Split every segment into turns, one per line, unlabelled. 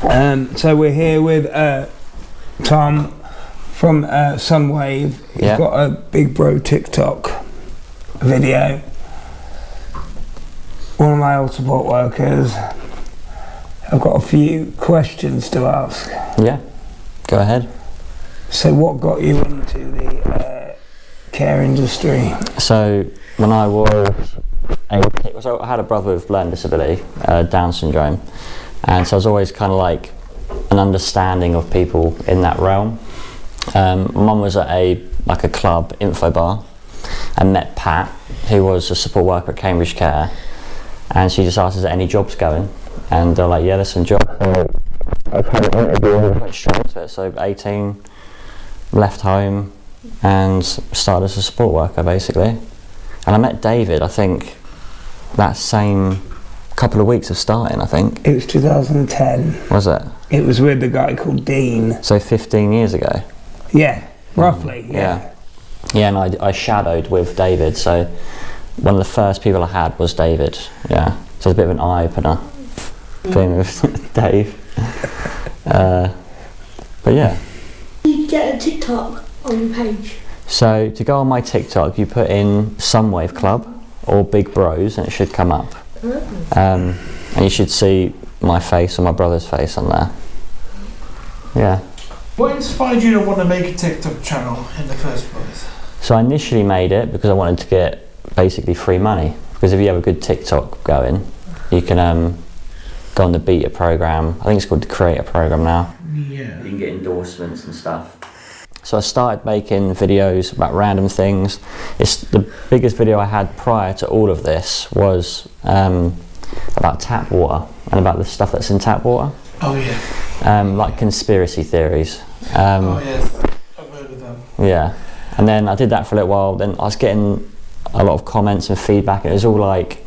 So we're here with Tom from Sunwave. He's got a Big Bro TikTok video. One of my old support workers. I've got a few questions to ask.
Yeah, go ahead.
So what got you into the care industry?
So when I was 18, so I had a brother with learning disability, Down syndrome, and so I was always kind of like an understanding of people in that realm. Mum was at a club, info bar, and met Pat, who was a support worker at Cambridge Care, and she just asked, is there any jobs going? And they're like, yeah, there's some jobs. I kind of went straight into it. So 18, left home and started as a support worker basically. And I met David, I think, that same couple of weeks of starting, I think.
It was 2010.
Was it?
It was with a guy called Dean.
So 15 years ago?
Yeah, roughly,
Yeah, and I shadowed with David, so one of the first people I had was David, yeah. So it's a bit of an eye-opener being with Dave. But yeah.
You get a TikTok on your page.
So to go on my TikTok, you put in Sunwave Club or Big Bros and it should come up. And you should see my face or my brother's face on there. Yeah.
What inspired you to want to make a TikTok channel in the first place?
So I initially made it because I wanted to get basically free money. Because if you have a good TikTok going, you can go on the beta program. I think it's called the creator program now.
Yeah.
You can get endorsements and stuff. So I started making videos about random things. It's the biggest video I had prior to all of this was about tap water and about the stuff that's in tap water.
Oh yeah.
Like conspiracy theories.
Oh yes, I've heard of them.
Yeah, and then I did that for a little while. Then I was getting a lot of comments and feedback. And it was all like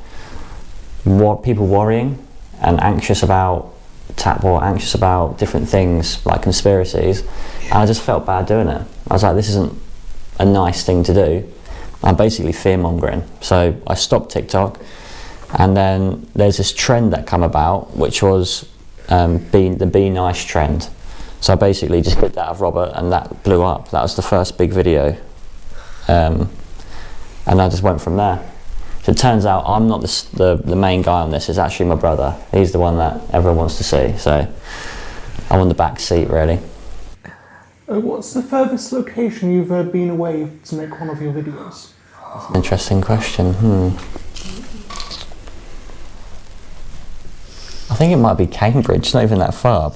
people worrying and anxious about tap water, anxious about different things like conspiracies. And I just felt bad doing it. I was like, this isn't a nice thing to do. I'm basically fear-mongering. So I stopped TikTok, and then there's this trend that come about, which was the be nice trend. So I basically just did that of Robert, and that blew up. That was the first big video. And I just went from there. So it turns out I'm not the main guy on this. It's actually my brother. He's the one that everyone wants to see. So I'm on the back seat, really.
What's the furthest location you've been away to make one of your videos?
That's an interesting question. I think it might be Cambridge. It's not even that far,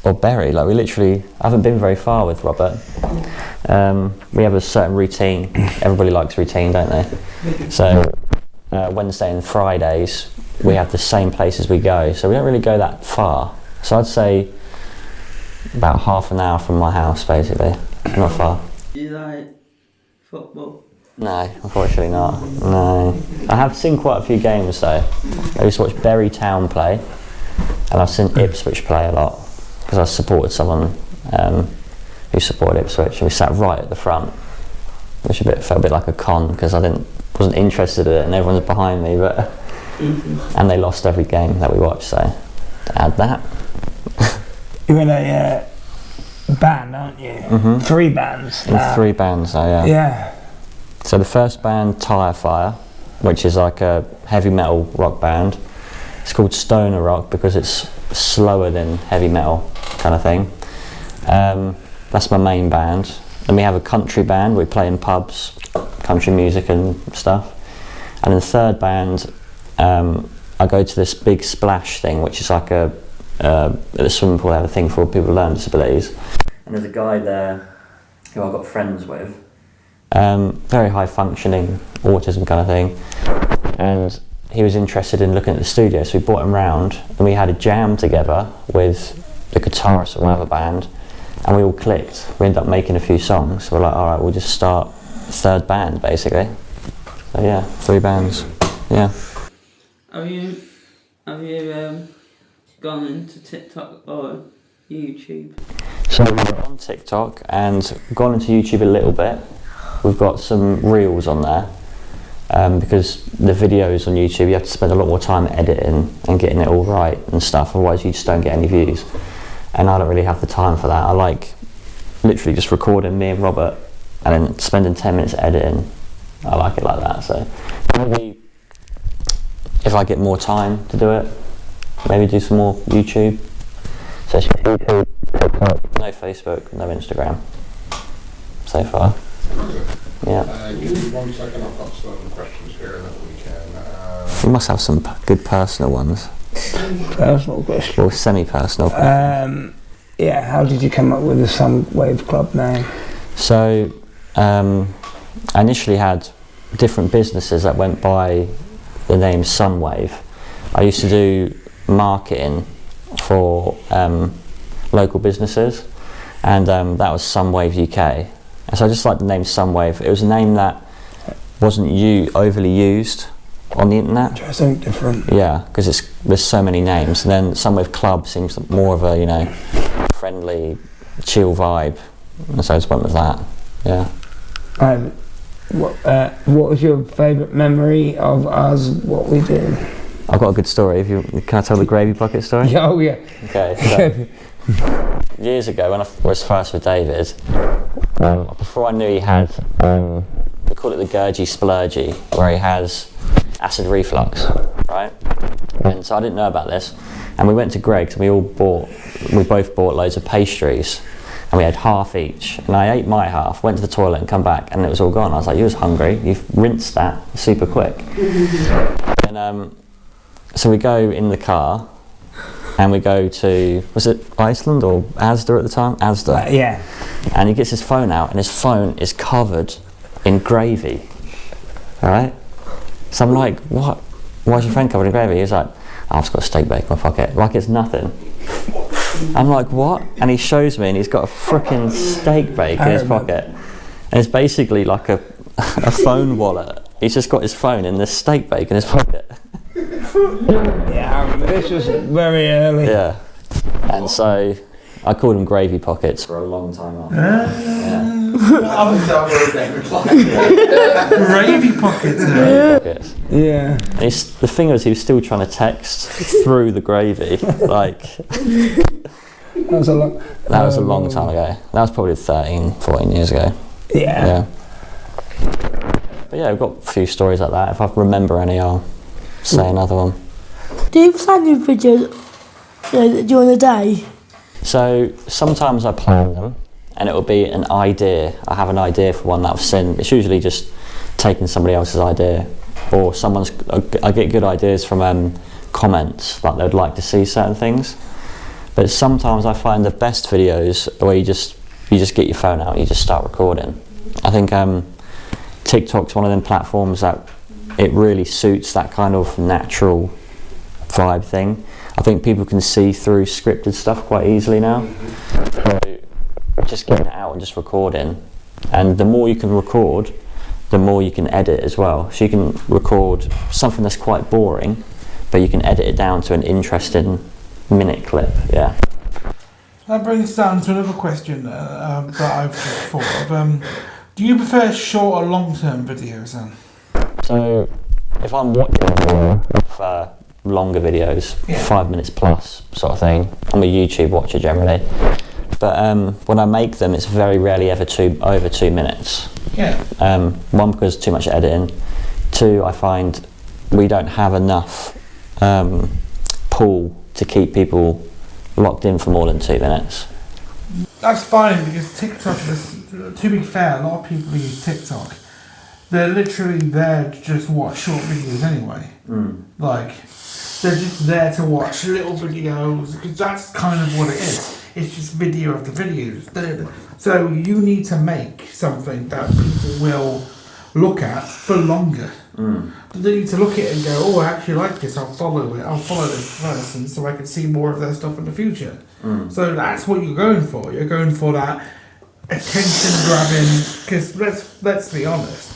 or Bury. Like I haven't been very far with Robert. We have a certain routine. Everybody likes routine, don't they? So Wednesday and Fridays we have the same places we go. So we don't really go that far. So I'd say about half an hour from my house, basically. Not far.
Do you like football?
No, unfortunately not. No. I have seen quite a few games though. I used to watch Bury Town play, and I've seen Ipswich play a lot because I supported someone who supported Ipswich, and we sat right at the front, which felt a bit like a con because I wasn't interested in it, and everyone's behind me. But and they lost every game that we watched, so to add that.
You're in a band, aren't you? Mm-hmm. 3 bands now.
3 bands now, yeah.
Yeah.
So the first band, Tire Fire, which is like a heavy metal rock band. It's called stoner rock because it's slower than heavy metal kind of thing. That's my main band. Then we have a country band. We play in pubs, country music and stuff. And in the third band, I go to this big splash thing, which is like at the swimming pool. They have a thing for people with learning disabilities. And there's a guy there who I got friends with. Very high functioning, autism kind of thing, and he was interested in looking at the studio, so we brought him round and we had a jam together with the guitarist of another band, and we all clicked. We ended up making a few songs, so we're like, alright, we'll just start a third band basically. So yeah, 3 bands, yeah.
Have you gone into TikTok or YouTube?
So we're on TikTok and gone into YouTube a little bit. We've got some reels on there. because the videos on YouTube, you have to spend a lot more time editing and getting it all right and stuff, otherwise you just don't get any views. And I don't really have the time for that. I like literally just recording me and Robert and then spending 10 minutes editing. I like it like that. So maybe if I get more time to do it, maybe do some more YouTube. So it's YouTube, TikTok, no Facebook, no Instagram so far. Yeah.
Give me 1 second, I've got some questions here that we can...
We must have some good personal ones.
Personal question.
Or semi-personal.
Yeah, how did you come up with the Sunwave Club name?
So, I initially had different businesses that went by the name Sunwave. I used to do marketing for local businesses, and that was Sunwave UK. And so I just liked the name Sunwave. It was a name that wasn't overly used on the internet.
Try something different.
Yeah, because there's so many names, and then Sunwave Club seems more of a, you know, friendly, chill vibe, and so I just went with that. Yeah.
What was your favourite memory of us? What we did?
I've got a good story. Can I tell the gravy bucket story?
Yeah, oh yeah.
Okay. So, years ago, when I was first with David, before I knew he had, we call it the Gurgy Splurgy, where he has acid reflux, right? And so I didn't know about this, and we went to Greg's and we both bought loads of pastries, and we had half each, and I ate my half, went to the toilet and come back, and it was all gone. I was like, you was hungry, you've rinsed that super quick. And so we go in the car, and we go to, was it Iceland or Asda at the time? Asda.
Yeah.
And he gets his phone out, and his phone is covered in gravy. All right? So I'm like, what? Why is your phone covered in gravy? He's like, I've just got a steak bake in my pocket. Like it's nothing. I'm like, what? And he shows me, and he's got a freaking steak bake in his pocket. And it's basically like a phone wallet. He's just got his phone and this steak bake in his pocket.
Yeah, I remember this was very early.
Yeah. And so I called them gravy pockets for a long time after.
Gravy pockets.
Pockets.
Yeah.
And the thing was, he was still trying to text through the gravy. Like,
that was a
long time ago. That was probably 13, 14 years ago.
Yeah.
But yeah, we've got a few stories like that. If I remember any, I'll say another one.
Do you plan your videos during the day?
So sometimes I plan them, and it will be an idea. I have an idea for one that I've seen. It's usually just taking somebody else's idea, or I get good ideas from comments, like they'd like to see certain things. But sometimes I find the best videos where you just get your phone out, you just start recording. I think TikTok's one of them platforms that it really suits that kind of natural vibe thing. I think people can see through scripted stuff quite easily now. So just getting it out and just recording, and the more you can record, the more you can edit as well. So you can record something that's quite boring, but you can edit it down to an interesting minute clip. Yeah.
That brings us down to another question that I've just thought of. Do you prefer short or long-term videos then?
So if I'm watching a video, I prefer longer videos, 5 minutes plus sort of thing. I'm a YouTube watcher generally. But when I make them, it's very rarely ever over 2 minutes.
Yeah.
One, because too much editing. Two, I find we don't have enough pool to keep people locked in for more than 2 minutes.
That's fine, because TikTok to be fair, a lot of people who use TikTok, they're literally there to just watch short videos anyway. Like, they're just there to watch little videos, because that's kind of what it is. It's just video after videos. So you need to make something that people will look at for longer. They need to look at it and go, oh, I actually like this, I'll follow it, I'll follow this person so I can see more of their stuff in the future. So that's what you're going for. You're going for that attention grabbing, because let's be honest,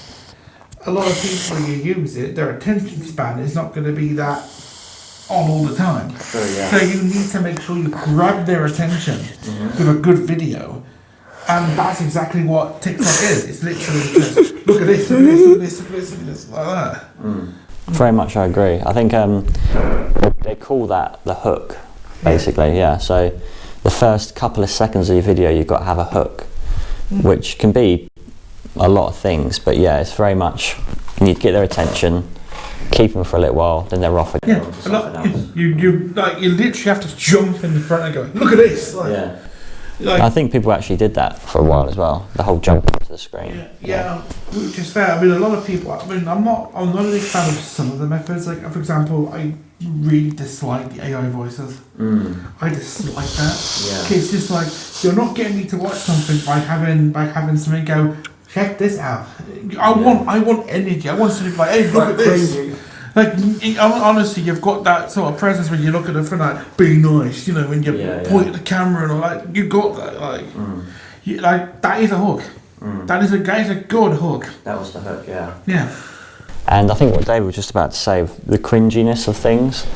a lot of people who use it, their attention span is not going to be that on all the time. So you need to make sure you grab their attention with a good video, And that's exactly what TikTok is. It's literally just look at this, look at this, look at this, look at this, look at this, like that.
Very much, I agree. I think they call that the hook, basically. Yeah. So the first couple of seconds of your video, you've got to have a hook, which can be a lot of things. But yeah, it's very much you need to get their attention, keep them for a little while, then they're off again.
Yeah, you literally have to jump in the front and go, look at this. Like,
Yeah.
Like,
I think people actually did that for a while as well. The whole jump onto the screen.
Yeah, which is fair. I mean, a lot of people. I mean, I'm not a big fan of some of the methods. Like, for example, I really dislike the AI voices. I dislike that.
Yeah.
It's just like you're not getting me to watch something by having something go, check this out. I want energy. I want something like, hey, look at this. Like, honestly, you've got that sort of presence when you look at it for like, be nice, you know, when you point at the camera and all that. You got that, like, like that is a hook. That is a good hook.
That was the hook, yeah.
Yeah.
And I think what David was just about to say, the cringiness of things.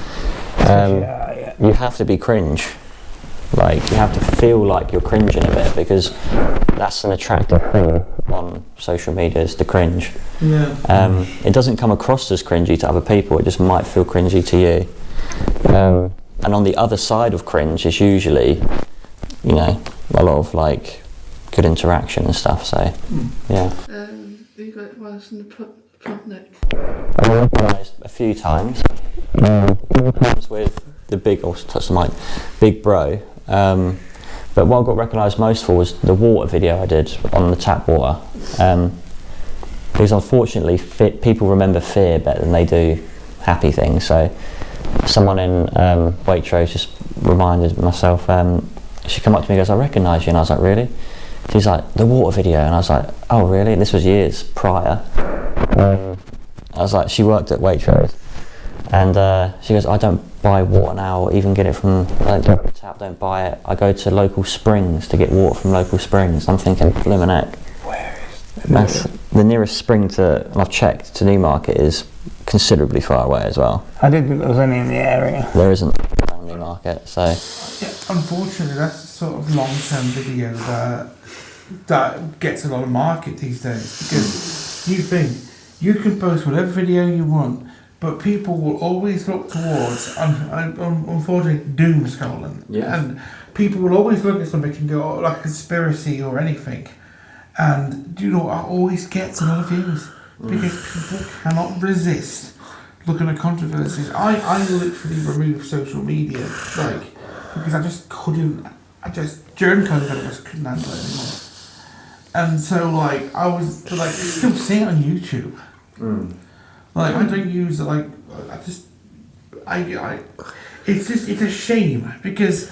You have to be cringe. Like, you have to feel like you're cringing a bit, because that's an attractive thing on social media, is the cringe.
Yeah.
It doesn't come across as cringy to other people, it just might feel cringy to you. And on the other side of cringe is usually, you know, a lot of like good interaction and stuff, so yeah.
You got once in the front neck.
I've been recognised a few times. Times with the big, or touch the mic, big bro. But what I got recognised most for was the water video I did on the tap water. Because unfortunately, people remember fear better than they do happy things. So someone in Waitrose just reminded myself, she came up to me and goes, I recognise you. And I was like, really? She's like, the water video. And I was like, oh really? This was years prior. I was like, she worked at Waitrose. And she goes, I don't buy water now, or even get it from like the tap, don't buy it. I go to local springs to get water from local springs. I'm thinking, blimmin' heck.
Where is
That's the nearest spring to, and I've checked, to Newmarket is considerably far away as well.
I didn't think there was any in the area.
There isn't around Newmarket, so.
Yeah, unfortunately, that's the sort of long-term video that gets a lot of market these days, because you think you can post whatever video you want, but people will always look towards, unfortunately, doom scrolling.
Yeah.
And people will always look at something and go, oh, like a conspiracy or anything. And, you know, what always gets a lot of views, because people cannot resist looking at controversies. I literally removed social media, like, because I just couldn't, during COVID, I just couldn't handle it anymore. And so, like, I was, like, still seeing it on YouTube. Like, I don't use it, like, it's a shame, because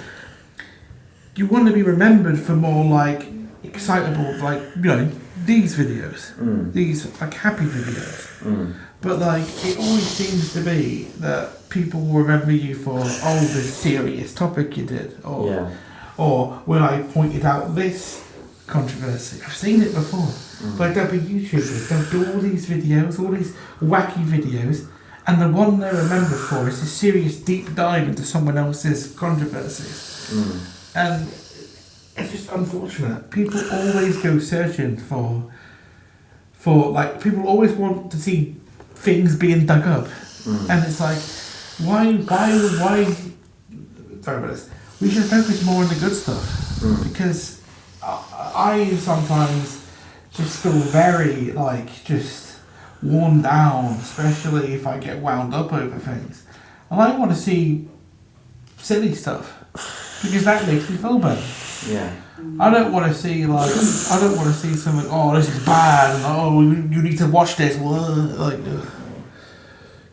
you want to be remembered for more, like, excitable, like, you know, these videos, these, like, happy videos. But, like, it always seems to be that people will remember you for, oh, this serious topic you did, or when I pointed out this controversy. I've seen it before. Like, there'll be YouTubers, they'll do all these videos, all these wacky videos, and the one they're remembered for is a serious deep dive into someone else's controversies. And it's just unfortunate. People always go searching for like, people always want to see things being dug up. And it's like, why, sorry about this, we should focus more on the good stuff. Because I sometimes just feel very, like, just worn down, especially if I get wound up over things. And I want to see silly stuff, because that makes me feel better.
Yeah.
I don't want to see, like, something, oh, this is bad, and oh, you need to watch this, like,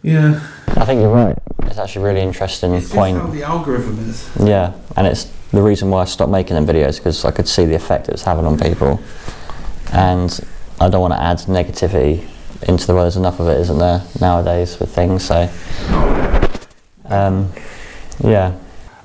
yeah.
I think you're right. It's actually a really interesting point.
It's just how the algorithm is.
Yeah, and it's the reason why I stopped making them videos, because I could see the effect it was having on people. And I don't want to add negativity into the world. There's enough of it, isn't there, nowadays with things, so. Yeah.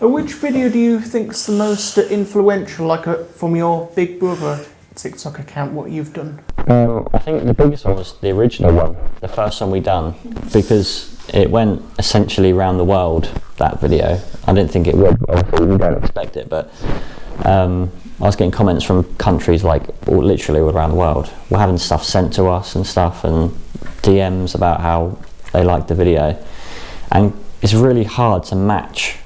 Which video do you think's the most influential, like from your Big Brother TikTok account, what you've done?
I think the biggest one was the original one, the first one we done, because it went essentially around the world, that video. I didn't think it would, obviously you don't expect it, but I was getting comments from countries like literally all around the world. We're having stuff sent to us and stuff, and DMs about how they liked the video. And it's really hard to match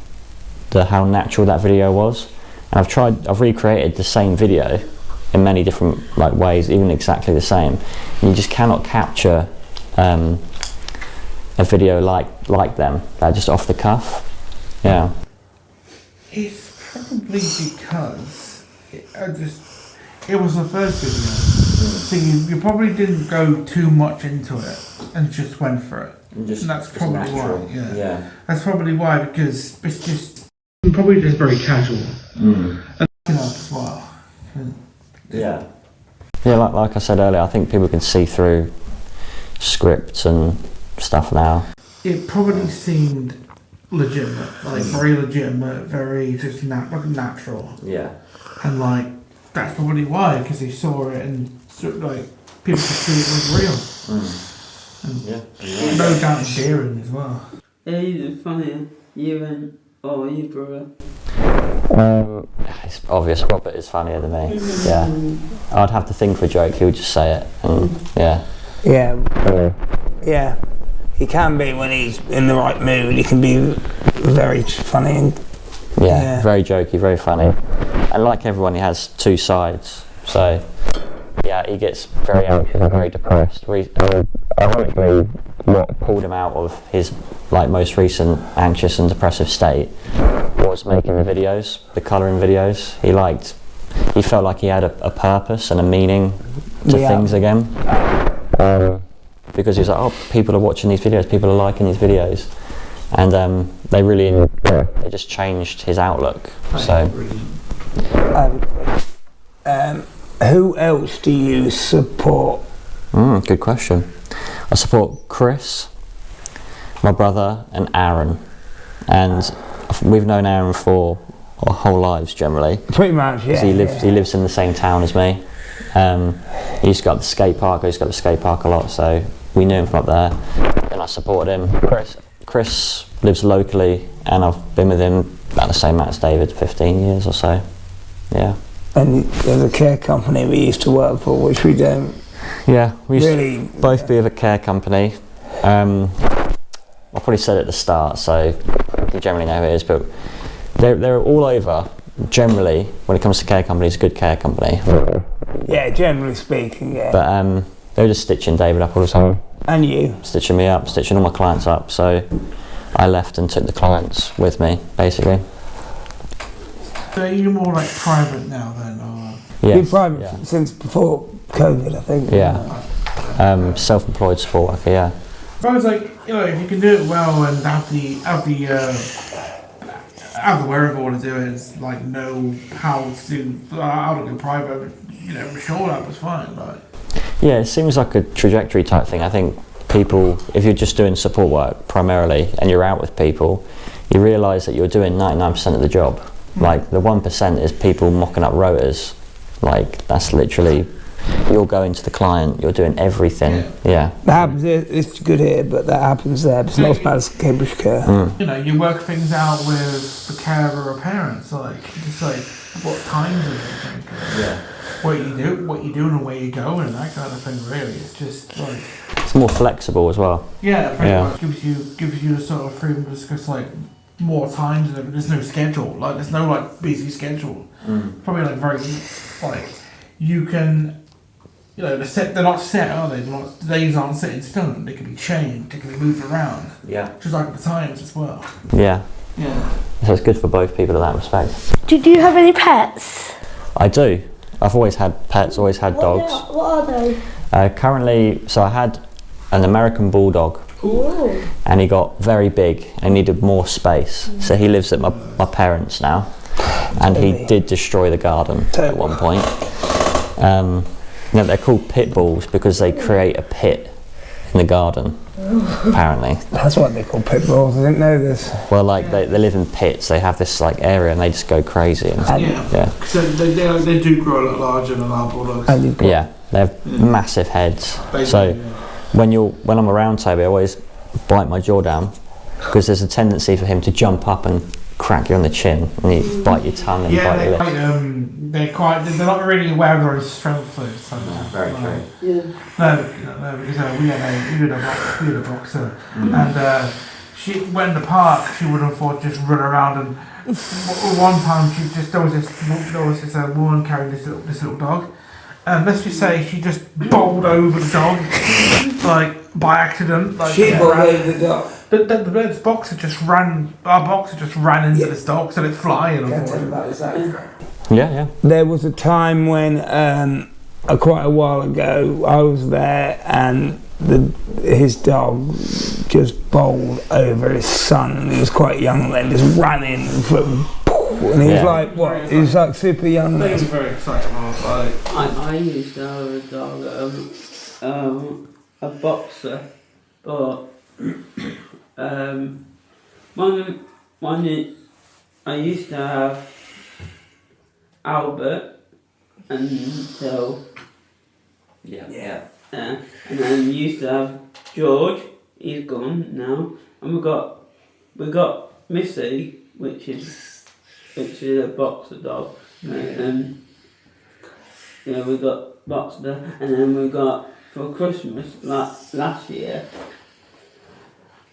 how natural that video was. And I've recreated the same video in many different ways, even exactly the same. And you just cannot capture a video like them. They're just off the cuff. Yeah.
It's probably because it was the first video, so you probably didn't go too much into it and just went for it. And that's probably why. Yeah. That's probably why, because it's just probably just very casual. And as well.
Yeah. Yeah, like I said earlier, I think people can see through scripts and stuff now.
It probably seemed legitimate, very legitimate, very just natural.
Yeah.
And that's probably why, because they saw it and people could see it was real. And no doubt endearing as well.
Yeah, you was funnier. You and you brother.
It's obvious Robert is funnier than me. Yeah. I'd have to think for a joke, he would just say it. And
Yeah. He can be when he's in the right mood. He can be very funny. And,
very jokey, very funny. And like everyone, he has two sides. So, yeah, he gets very anxious and very depressed. Ironically, what pulled him out of his most recent anxious and depressive state was making the videos, the colouring videos. He felt like he had a purpose and a meaning to things again. Because he was like, oh, people are watching these videos, people are liking these videos. And they really, they just changed his outlook. So,
who else do you support?
Good question. I support Chris, my brother, and Aaron. And we've known Aaron for our whole lives generally.
Pretty much, yeah.
He lives in the same town as me. He used to go up the skate park. I used to go to the skate park a lot, so we knew him from up there. And I supported him. Chris lives locally, and I've been with him about the same amount as David, 15 years or so. Yeah.
And there's a care company we used to work for, which we don't.
Yeah, we used
really
to both be with a care company. I probably said it at the start, so you generally know who it is, but they're all over. Generally, when it comes to care companies, a good care company.
Yeah, generally speaking, yeah.
But they were just stitching David up all the time.
And you?
Stitching me up, stitching all my clients up. So I left and took the clients with me, basically.
So you're more private now then? Or?
Yes,
been private since before COVID, I think.
Yeah. Self-employed support worker, yeah.
But it's if you can do it well and have the wherewithal to do it, it's know how to go private. I'm sure that was fine.
Yeah, it seems like a trajectory type thing. I think people, if you're just doing support work primarily and you're out with people, you realise that you're doing 99% of the job. The 1% is people mocking up rotors. That's literally, you're going to the client, you're doing everything. Yeah.
That happens here, it's good here, but that happens there. It's not as bad as Cambridge Care.
You work things out with the carer or parents, what times and everything.
Yeah.
What you do and where you go and that kind of thing, really. It's just
it's more flexible as well.
Yeah, pretty much gives you a sort of freedom to discuss more times and there's no schedule. There's no busy schedule. Probably very you can they're not set, are they? The days aren't set in stone. They can be changed, they can be moved around.
Yeah.
Just like the times as well.
Yeah.
Yeah.
So it's good for both people in that respect.
Do you have any pets?
I do. I've always had pets, always had dogs.
What are they?
Currently, so I had an American Bulldog.
Ooh.
And he got very big and needed more space. So he lives at my parents' now. And he did destroy the garden at one point. They're called pit bulls because they create a pit in the garden, apparently.
That's what they call pit bulls. I didn't know this.
Well, they live in pits. They have this area and they just go crazy. And,
So they do grow a lot larger than our bulldogs.
Yeah, they have massive heads. So when I'm around Toby, I always bite my jaw down because there's a tendency for him to jump up and crack you on the chin and you bite your tongue and bite your lips.
They're not really aware of their own strength though. So
Very true.
No, because we had a boxer, and she went in the park. She would have thought just run around, and one time there was this woman carrying this little dog, and let's just say she just bowled over the dog, like by accident. Like
She bowled over the dog.
The boxer just ran. Our boxer just ran into this dog, so it's flying.
Yeah.
There was a time when, quite a while ago, I was there and his dog just bowled over his son. He was quite young then, just ran in and he was like, what? He was like super young then.
He was very excited.
I used to have a dog, a boxer, but I used to have Albert until and then used to have George. He's gone now, and we got Missy, which is a boxer dog, and we got boxer, and then we got for Christmas last year.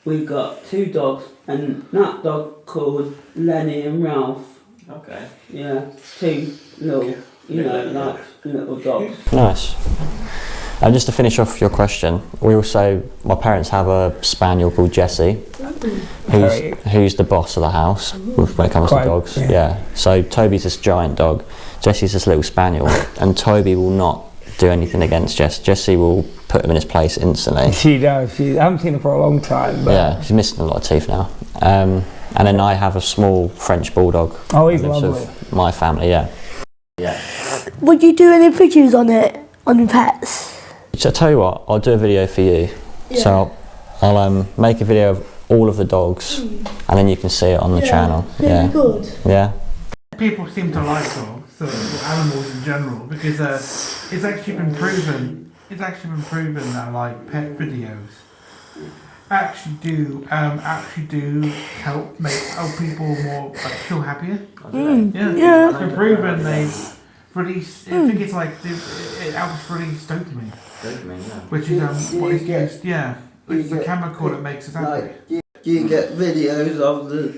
We got 2 dogs, and that dog called Lenny and Ralph.
Okay.
Yeah, 2 little, like little dogs.
Nice. And just to finish off your question, my parents have a spaniel called Jessie, who's the boss of the house when it comes to dogs. Yeah. So Toby's this giant dog, Jessie's this little spaniel, and Toby will not do anything against Jess. Jessie will put him in his place instantly.
She does. I haven't seen her for a long time. But
yeah, she's missing a lot of teeth now. And then I have a small French bulldog.
Oh, he's lovely.
Of my family, yeah.
Would you do any videos on it, on your pets?
So I tell you what, I'll do a video for you.
Yeah.
So I'll make a video of all of the dogs, and then you can see it on the channel.
Really good.
Yeah.
People seem to like dogs, or animals in general, because it's actually been proven. It's actually been proven that like pet videos actually do help people more feel happier. Yeah, it's been proven they release. I think it's like it helps release dopamine. Which is what is used. Yeah, which is the chemical that makes us happy.
Do you get videos of the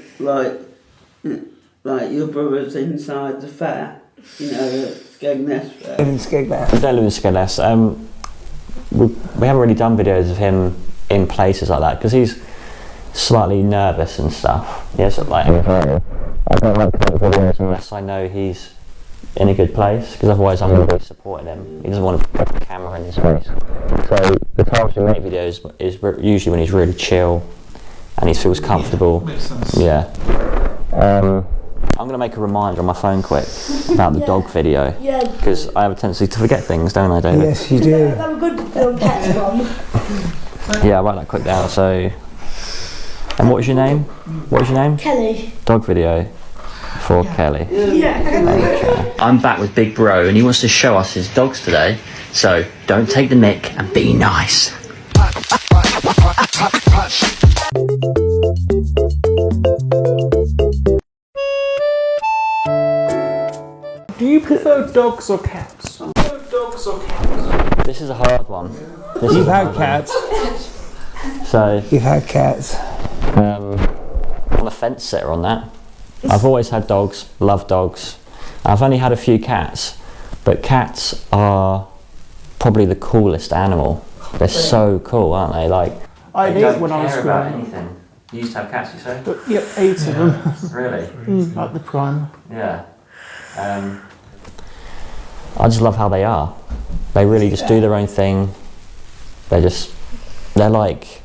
like your brother's inside the fair? Skegness fair.
We don't live in Skegness. We haven't really done videos of him in places like that because he's slightly nervous and stuff. Yeah, so like I don't like to make videos unless I know he's in a good place, because otherwise I'm going to be supporting him. He doesn't want to put the camera in his face. So the times we make videos is usually when he's really chill and he feels comfortable.
Makes sense.
Yeah. I'm going to make a reminder on my phone quick about the dog video, because I have a tendency to forget things, don't I, David?
Yes, you do.
Have a good pets one.
Yeah, I'll write that quick down. So, and what was your name?
Kelly.
Dog video for Kelly.
Yeah.
Okay.
I'm back with Big Bro and he wants to show us his dogs today, so don't take the mick and be nice.
Do you prefer dogs or cats?
This is a hard one.
You've had cats.
So,
You've had cats.
I'm a fence sitter on that. I've always had dogs, love dogs. I've only had a few cats, but cats are probably the coolest animal. They're so cool, aren't they? Like,
I ate when I was growing up.
anything. You used to have cats, you say?
Yep, 8 of them.
Really?
Like the prime.
Yeah. I just love how they are. They really just do their own thing. They're like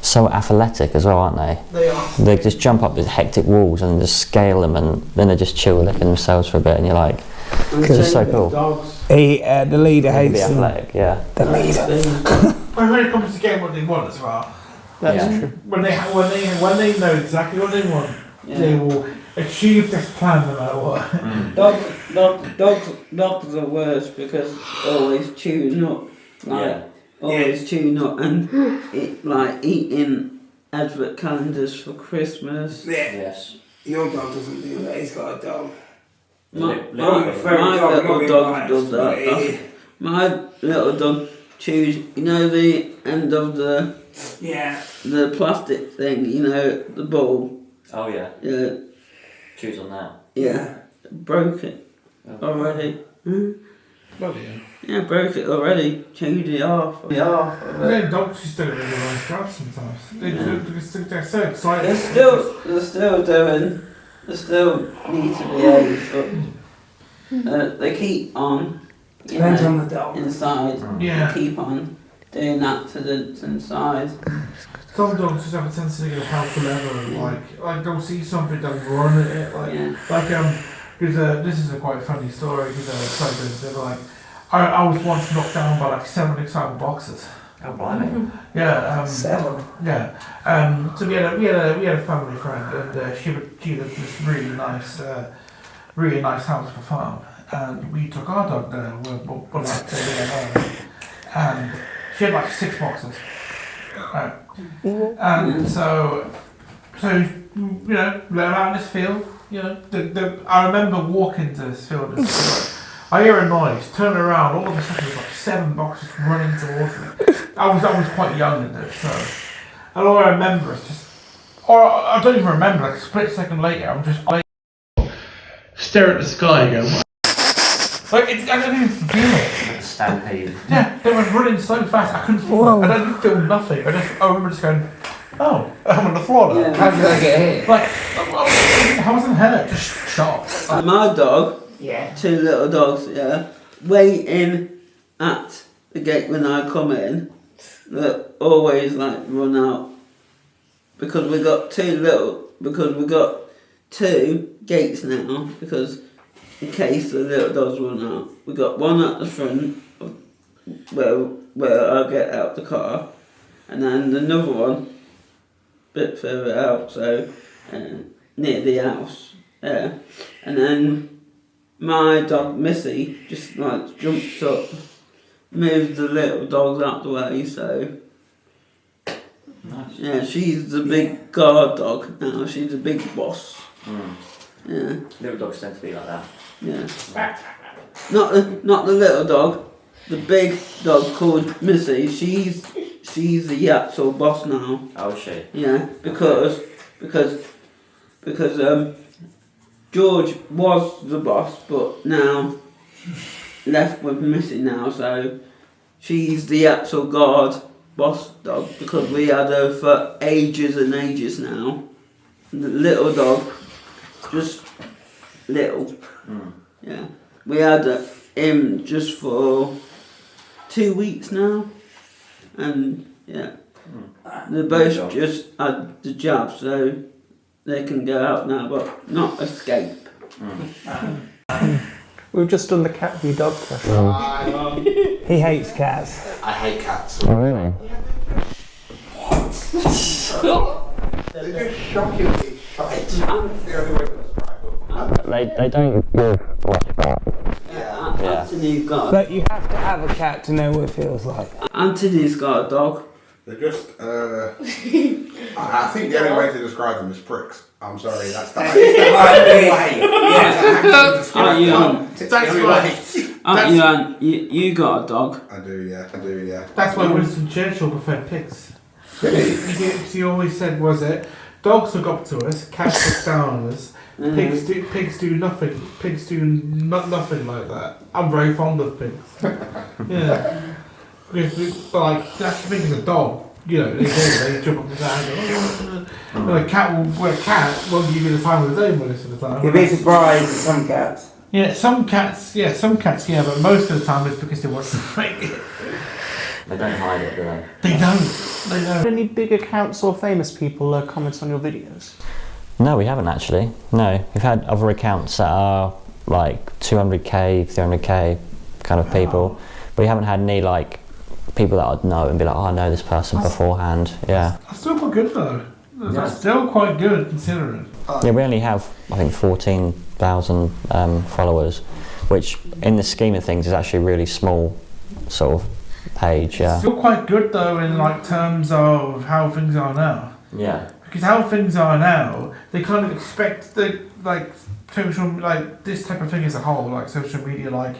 so athletic as well, aren't they?
They are.
They just jump up these hectic walls and just scale them, and then they just chill licking themselves for a bit, and you're like, it's just so cool.
Dogs.
The leader
They can be
hates them.
athletic, yeah.
The leader.
When it comes to getting what they want as well,
That's
Yeah.
true.
when they know exactly what they want, they will achieve this plan no matter what.
Dogs are worse because always chewing up. Always chewing up and like eating advert calendars for Christmas.
Yeah.
Yes.
Your dog doesn't do that. He's got a dog.
My
Very
little dog does
but
that. My little dog chews, you know, the end of the plastic thing, you know, the ball.
Oh yeah.
Yeah.
Choose on that.
Yeah. Broke it already.
Bloody hell.
Yeah, broke it already. Chewed it off.
Their dogs just don't really like jobs sometimes. They're so excited.
They're still need to behave, but they keep on.
Depends on the dog.
Inside.
Yeah.
They keep on doing accidents inside.
Some dogs just have a tendency to go hell forever. Like they'll see something, they'll run at it. Because this is a quite funny story. Because they were like, I was once knocked down by like 7 excited boxers.
Oh, blimey.
Yeah.
7.
Yeah. So we had a family friend, and she lived in this really nice house for farm, and we took our dog there. And she had like 6 boxers. Right. And so you know, let her out in this field. You know, I remember walking to this field. I hear a noise, turn around, all of a sudden there's like 7 boxers running towards me. I was quite young in this, so. And all I remember is just, or I don't even remember, like a split second later, I'm just stare at the sky and go, like, I don't even feel it.
Stampede.
Yeah, they were running so fast, I couldn't feel it. I didn't feel nothing. I remember just going, oh, I'm on the floor now.
Yeah. How did I get hit?
Like, I wasn't hurt, just shocked.
My dog, 2 little dogs, waiting at the gate when I come in, that always like run out because we got 2 gates now, because in case the little dogs run out, we got one at the front of where I get out the car, and then another one a bit further out, so near the house, and then my dog Missy just like jumps up, moves the little dogs out the way, so
nice.
Yeah, she's the big guard dog now, she's the big boss. Yeah.
Little dogs tend to be like that.
Yeah. Not the little dog, the big dog called Missy, she's the actual boss now.
Oh, is she?
Yeah, because George was the boss, but now left with Missy now, so she's the actual guard boss dog, because we had her for ages and ages now. The little dog, just little. Yeah, we had him just for 2 weeks now, and they both just had the jab, so they can go out now, but not escape.
We've just done the cat v dog question.
He hates cats.
I hate cats.
Oh, really?
They're just shockingly shite. That's the only way to describe them.
They don't give much back.
Anthony's got
But you have to have a cat to know what it feels like.
Anthony's got a dog.
They're just, I think the only way to describe them is pricks. I'm sorry, that's the only way.
You got a dog.
I do, yeah.
That's why Winston Churchill preferred pigs. He always said, was it, dogs look up to us, cats look down on us, pigs do nothing. Pigs do nothing like that. I'm very fond of pigs. Yeah. But like, that's the thing as a dog. You know, they jump up and down. And a cat won't give you the time of the day most of the time.
You'd be surprised at some cats.
Yeah, some cats, but most of the time it's because they want to fake it.
They don't hide it, do they?
They don't.
Any big accounts or famous people comment on your videos?
No, we haven't actually. No, we've had other accounts that are like 200k, 300k kind of people, but we haven't had any like people that I'd know and be like, oh, I know this person beforehand. Yeah.
That's still quite good though. That's still quite good considering.
Yeah, we only have I think 14,000 followers, which in the scheme of things is actually a really small sort of page. Yeah.
Still quite good though in like terms of how things are now.
Yeah.
Because how things are now, they kind of expect the social, this type of thing as a whole, like social media, like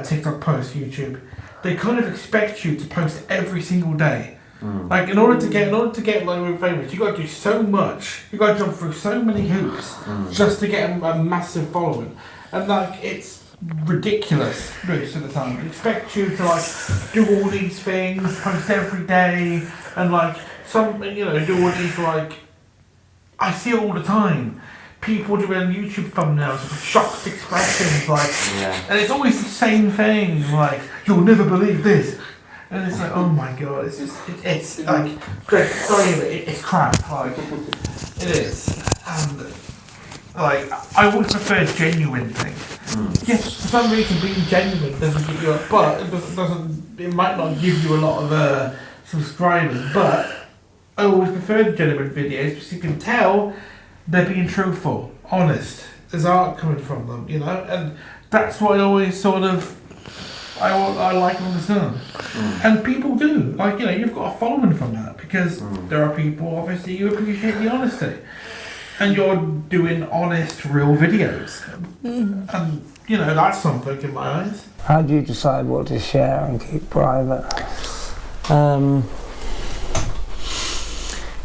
TikTok posts, YouTube. They kind of expect you to post every single day. Like in order to get like famous, you got to do so much. You got to jump through so many hoops just to get a massive following, and like it's ridiculous most of the time. They expect you to like do all these things, post every day, and like do all these like. I see it all the time. People doing YouTube thumbnails with shocked expressions, and it's always the same thing. Like, you'll never believe this. And it's like, oh my god, it's like, sorry, it's crap, like, it is. And, like, I would prefer genuine things. Yes, for some reason being genuine doesn't give you it might not give you a lot of subscribers, but I always prefer the genuine videos because you can tell they're being truthful, honest. There's art coming from them, and that's what I always sort of, I like to understand. And people do. Like, you've got a following from that because there are people, obviously, who appreciate the honesty. And you're doing honest, real videos. And, that's something in my eyes.
How do you decide what to share and keep private?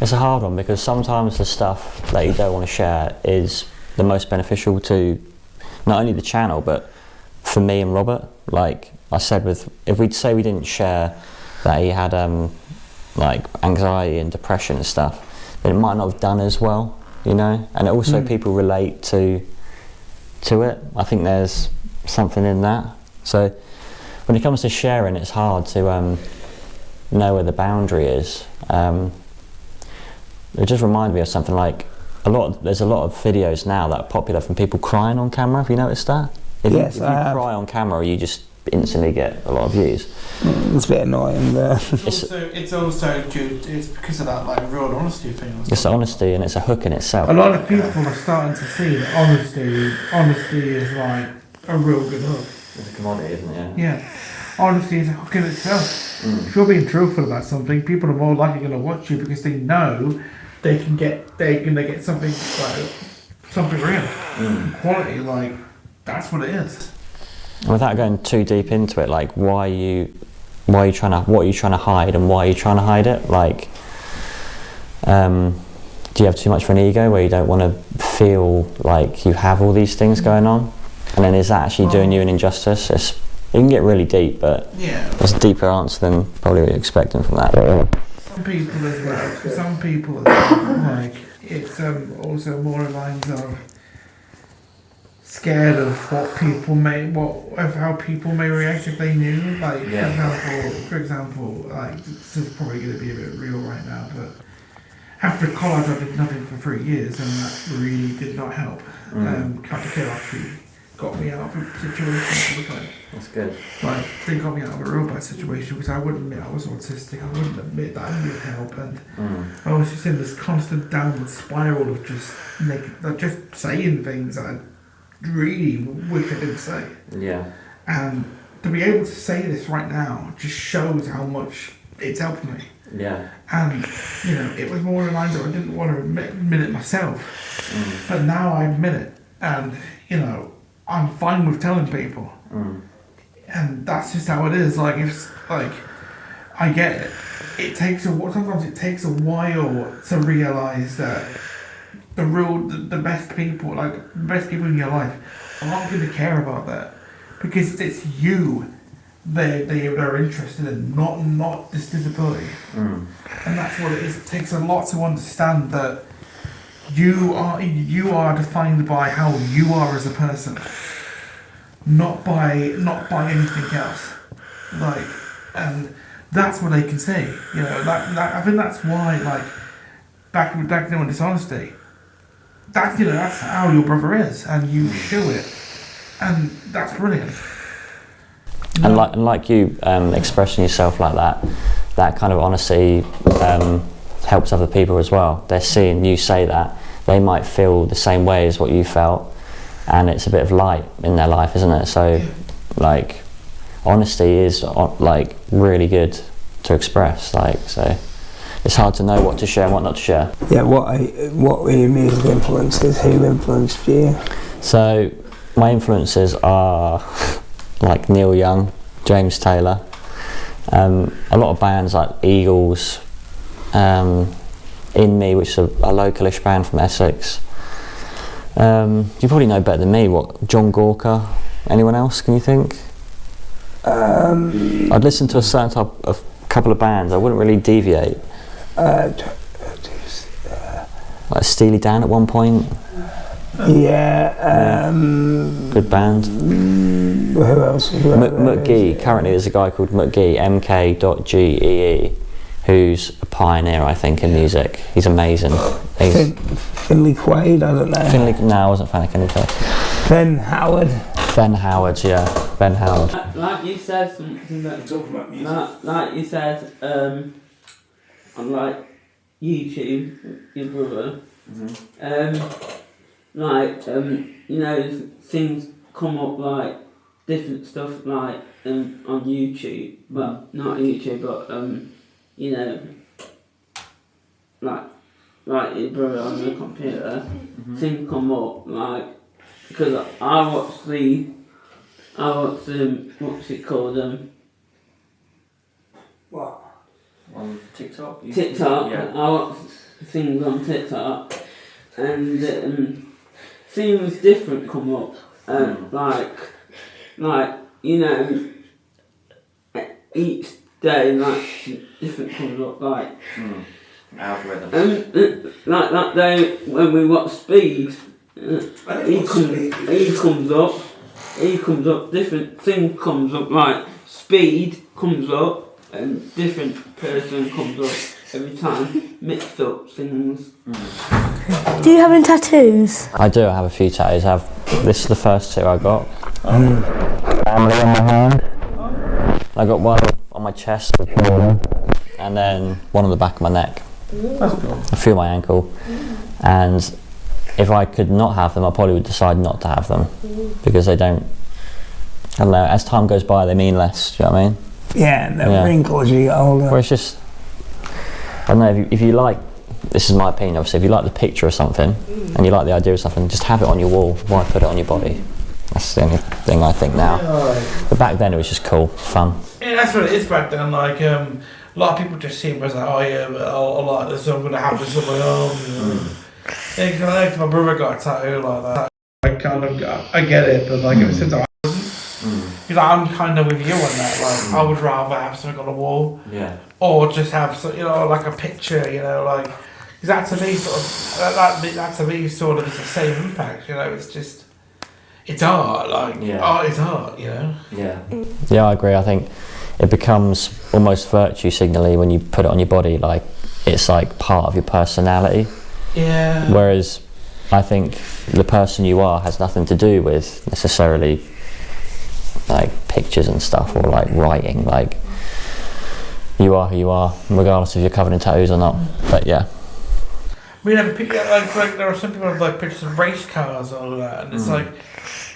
It's a hard one because sometimes the stuff that you don't want to share is the most beneficial to not only the channel, but for me and Robert. Like I said, if we'd say we didn't share that he had like anxiety and depression and stuff, then it might not have done as well, and also people relate to it. I think there's something in that. So when it comes to sharing, it's hard to know where the boundary is. It just reminded me of something like there's a lot of videos now that are popular from people crying on camera. Have you noticed that? If you cry on camera, you just instantly get a lot of views.
It's a bit annoying, but
it's also it's because of that like real honesty thing.
It's honesty, and it's a hook in itself.
A lot of people are starting to see that honesty is like a real good hook.
It's a commodity, isn't it?
Yeah. Honesty is a hook in itself. If you're being truthful about something, people are more likely going to watch you because they know they're going to get something like something real, quality. Like that's what it is.
Without going too deep into it, like what are you trying to hide, and why are you trying to hide it? Like, do you have too much of an ego where you don't want to feel like you have all these things going on, and then is that actually doing you an injustice? It can get really deep, but there's a deeper answer than probably what you're expecting from that.
Some people as well, like it's also more lines of scared of how people may react if they knew. Like for example, like this is probably going to be a bit real right now, but after college I did nothing for 3 years, and that really did not help. Care actually got me out of a situation.
That's good.
Like, they got me out of a real bad situation because I wouldn't admit I was autistic. I wouldn't admit that I needed help, and I was just in this constant downward spiral of just saying things that I really wish I didn't say.
Yeah.
And to be able to say this right now just shows how much it's helped me.
Yeah.
And it was more in lines that I didn't want to admit it myself, but now I admit it, and I'm fine with telling people. And that's just how it is. Like, it's like, I get it. Sometimes it takes a while to realise that the best people, like the best people in your life, aren't going to care about that because it's you they're interested in, not this disability. And that's what it is. It takes a lot to understand that you are defined by how you are as a person, not by anything else. Like, and that's what they can say. I think that's why, like, back then with dishonesty, that's how your brother is, and you show it, and that's brilliant.
And like you expressing yourself like that kind of honesty helps other people as well. They're seeing you say that, they might feel the same way as what you felt, and it's a bit of light in their life, isn't it? So, like, honesty is like really good to express. Like, so it's hard to know what to share and what not to share.
Yeah, what were your music influences? Who influenced you?
So my influences are like Neil Young, James Taylor, a lot of bands like Eagles, In Me, which is a localish band from Essex. You probably know better than me. What, John Gorka? Anyone else? Can you think? I'd listen to a certain type of couple of bands. I wouldn't really deviate. Like Steely Dan at one point.
Yeah.
Good band.
Who else?
McGee. Currently, there's a guy called McGee, MK.GEE, who's a pioneer, I think, in music. He's amazing.
Finley Quaid. I don't know.
No, I wasn't a fan of Finley Quaid.
Ben Howard.
Ben Howard, yeah. Ben Howard.
Like you said something that.
Talking about music.
Like you said, on like YouTube, your brother. You know, things come up like different stuff like on YouTube. Well, not YouTube, but you know, like your brother on the computer. Things come up like because I watched what's it called
What?
On TikTok?
TikTok.
Yeah.
I watch things on TikTok and things different come up like you know each day like different comes up like
Algorithm.
like that day when we watch Speed he comes up different thing comes up like Speed comes up and different person comes up every time, mixed up things.
Do you have any tattoos?
I do. I have a few tattoos. This is the first two I got. Family on my hand. I got one on my chest, and then one on the back of my neck.
That's cool.
A few on my ankle. And if I could not have them, I probably would decide not to have them because they don't. I don't know. As time goes by, they mean less. Do you know what I mean?
Yeah, and the wrinkles you get older.
Where it's just, I don't know, if you like, this is my opinion obviously, if you like the picture of something and you like the idea of something, just have it on your wall. Why put it on your body? That's the only thing I think now. But back then it was just cool, fun.
Yeah, that's what it is back then. Like, a lot of people just see it as like, oh yeah, but I like this, I'm gonna have this on my arm. You know? Yeah, my brother got a tattoo like that. I get it, but like ever since I wasn't, because I'm kind of with you on that. Like, I would rather have something on the wall, or just have some, like a picture, like. Because that to me sort of that to me sort of is the same impact. It's just it's art. Like art is art.
Yeah, I agree. I think it becomes almost virtue signally when you put it on your body. Like it's like part of your personality.
Yeah.
Whereas I think the person you are has nothing to do with necessarily like pictures and stuff or like writing. Like you are who you are, regardless if you're covered in tattoos or not. But yeah.
We have a picture like there are some people with like pictures of race cars and all that, and it's like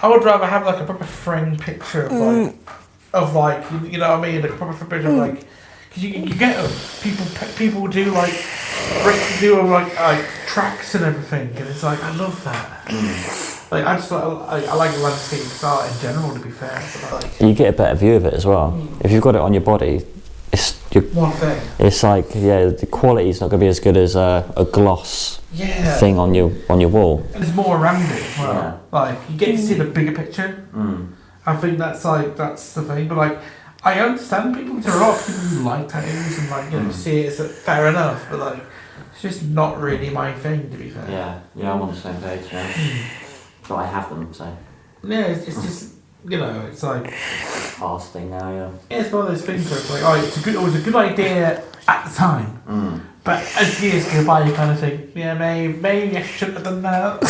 I would rather have like a proper framed picture of like you know what I mean, like a proper picture of like because you get them. People do like tracks and everything, and it's like I love that. Like I just I like landscape art in general, to be fair. But like
you get a better view of it as well if you've got it on your body.
One thing.
It's like the quality is not going to be as good as a gloss thing on your wall.
And there's more around it as well. Yeah. Like you get to see the bigger picture. I think that's the thing. But like I understand people. There are a lot of people who like tattoos and like see it as fair enough. But like it's just not really my thing, to be fair.
Yeah, I'm on the same page. Yeah. But I have them, so.
Yeah, it's just. It's like
past thing now, yeah.
It's one of those things where it's like, it was a good idea at the time, but as years go by, you kind of think, maybe I shouldn't have done that.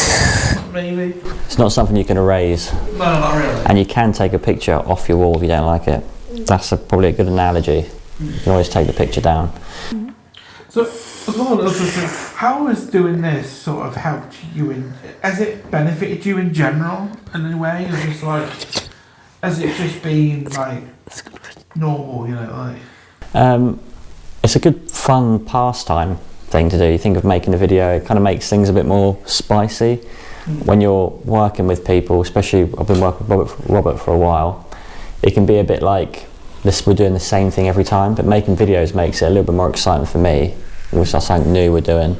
Maybe.
It's not something you can erase.
No, not really.
And you can take a picture off your wall if you don't like it. That's probably a good analogy. You can always take the picture down.
So, as well as how has doing this sort of helped you has it benefited you in general in any way? Or just like, has it just been like normal, like?
It's a good fun pastime thing to do. You think of making a video, it kind of makes things a bit more spicy. When you're working with people, especially I've been working with Robert for a while, it can be a bit like this, we're doing the same thing every time, but making videos makes it a little bit more exciting for me. It's something new we're doing.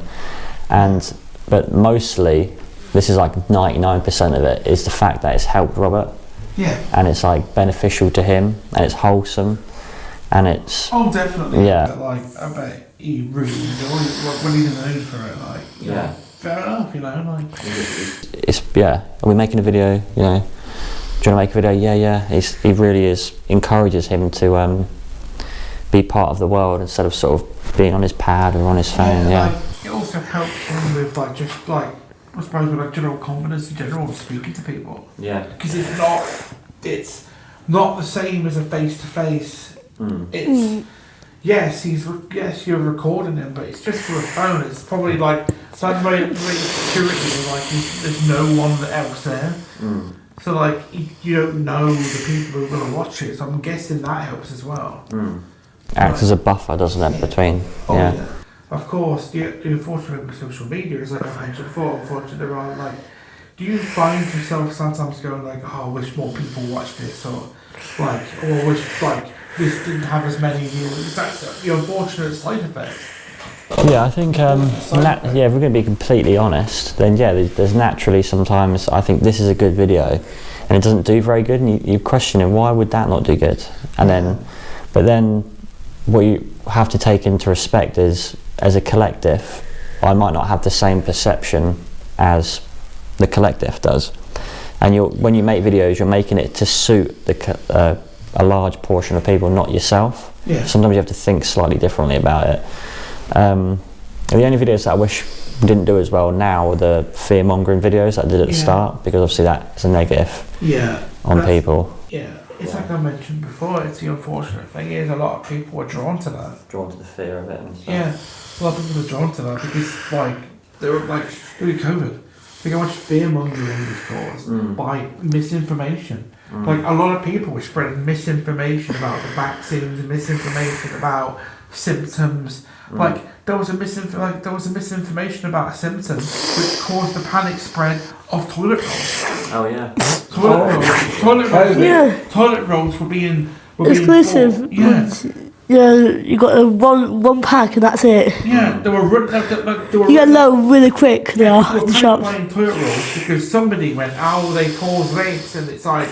But mostly, this is like 99% of it, is the fact that it's helped Robert.
Yeah.
And it's like beneficial to him, and it's wholesome, and it's...
Oh, definitely.
Yeah.
But like, I bet he really enjoyed it, like, when he's in the mood for it, like,
Yeah.
Fair enough, you know, like...
It's, yeah, are we making a video, you know? Do you want to make a video? Yeah. He really is, encourages him to be part of the world instead of sort of being on his pad or on his phone,
Like, it also helps him with, like, just, like, I suppose with, like, general confidence in general of speaking to people.
Yeah.
Because it's not the same as a face-to-face. It's... Yes, you're recording him, but it's just for a phone. It's probably like some way security, like there's no one else there. So like you don't know the people who are going to watch it. So I'm guessing that helps as well.
Acts as a buffer, doesn't it, between?
Oh yeah. Of course, the unfortunate with social media is like I mentioned before. Unfortunately, there are like. Do you find yourself sometimes going like, oh, I wish more people watched this, or like, or I wish like. This didn't have as many views. That's the unfortunate side effect.
Yeah, I think, if we're going to be completely honest, then yeah, there's naturally sometimes, I think this is a good video, and it doesn't do very good, and you question it, why would that not do good? And then what you have to take into respect is, as a collective, I might not have the same perception as the collective does. And when you make videos, you're making it to suit a large portion of people, not yourself.
Yeah.
Sometimes you have to think slightly differently about it. The only videos that I wish we didn't do as well now are the fear-mongering videos that I did at the start, because obviously that's a negative on people.
Yeah, it's like I mentioned before, it's the unfortunate thing is a lot of people are drawn to that.
Drawn to the fear of it and stuff.
Yeah, a lot of people are drawn to that because like, they were like, during COVID, look how much fear-mongering was caused by misinformation. Like a lot of people were spreading misinformation about the vaccines and misinformation about symptoms. Like there was a misinformation about a symptom which caused the panic spread of toilet rolls.
Oh yeah.
Toilet rolls were being
exclusive. Yeah, you got a one pack and that's it.
Yeah, they were
You get low really quick. They are
at
the shop.
buying toilet rolls because somebody went, oh, they cause this, and it's like.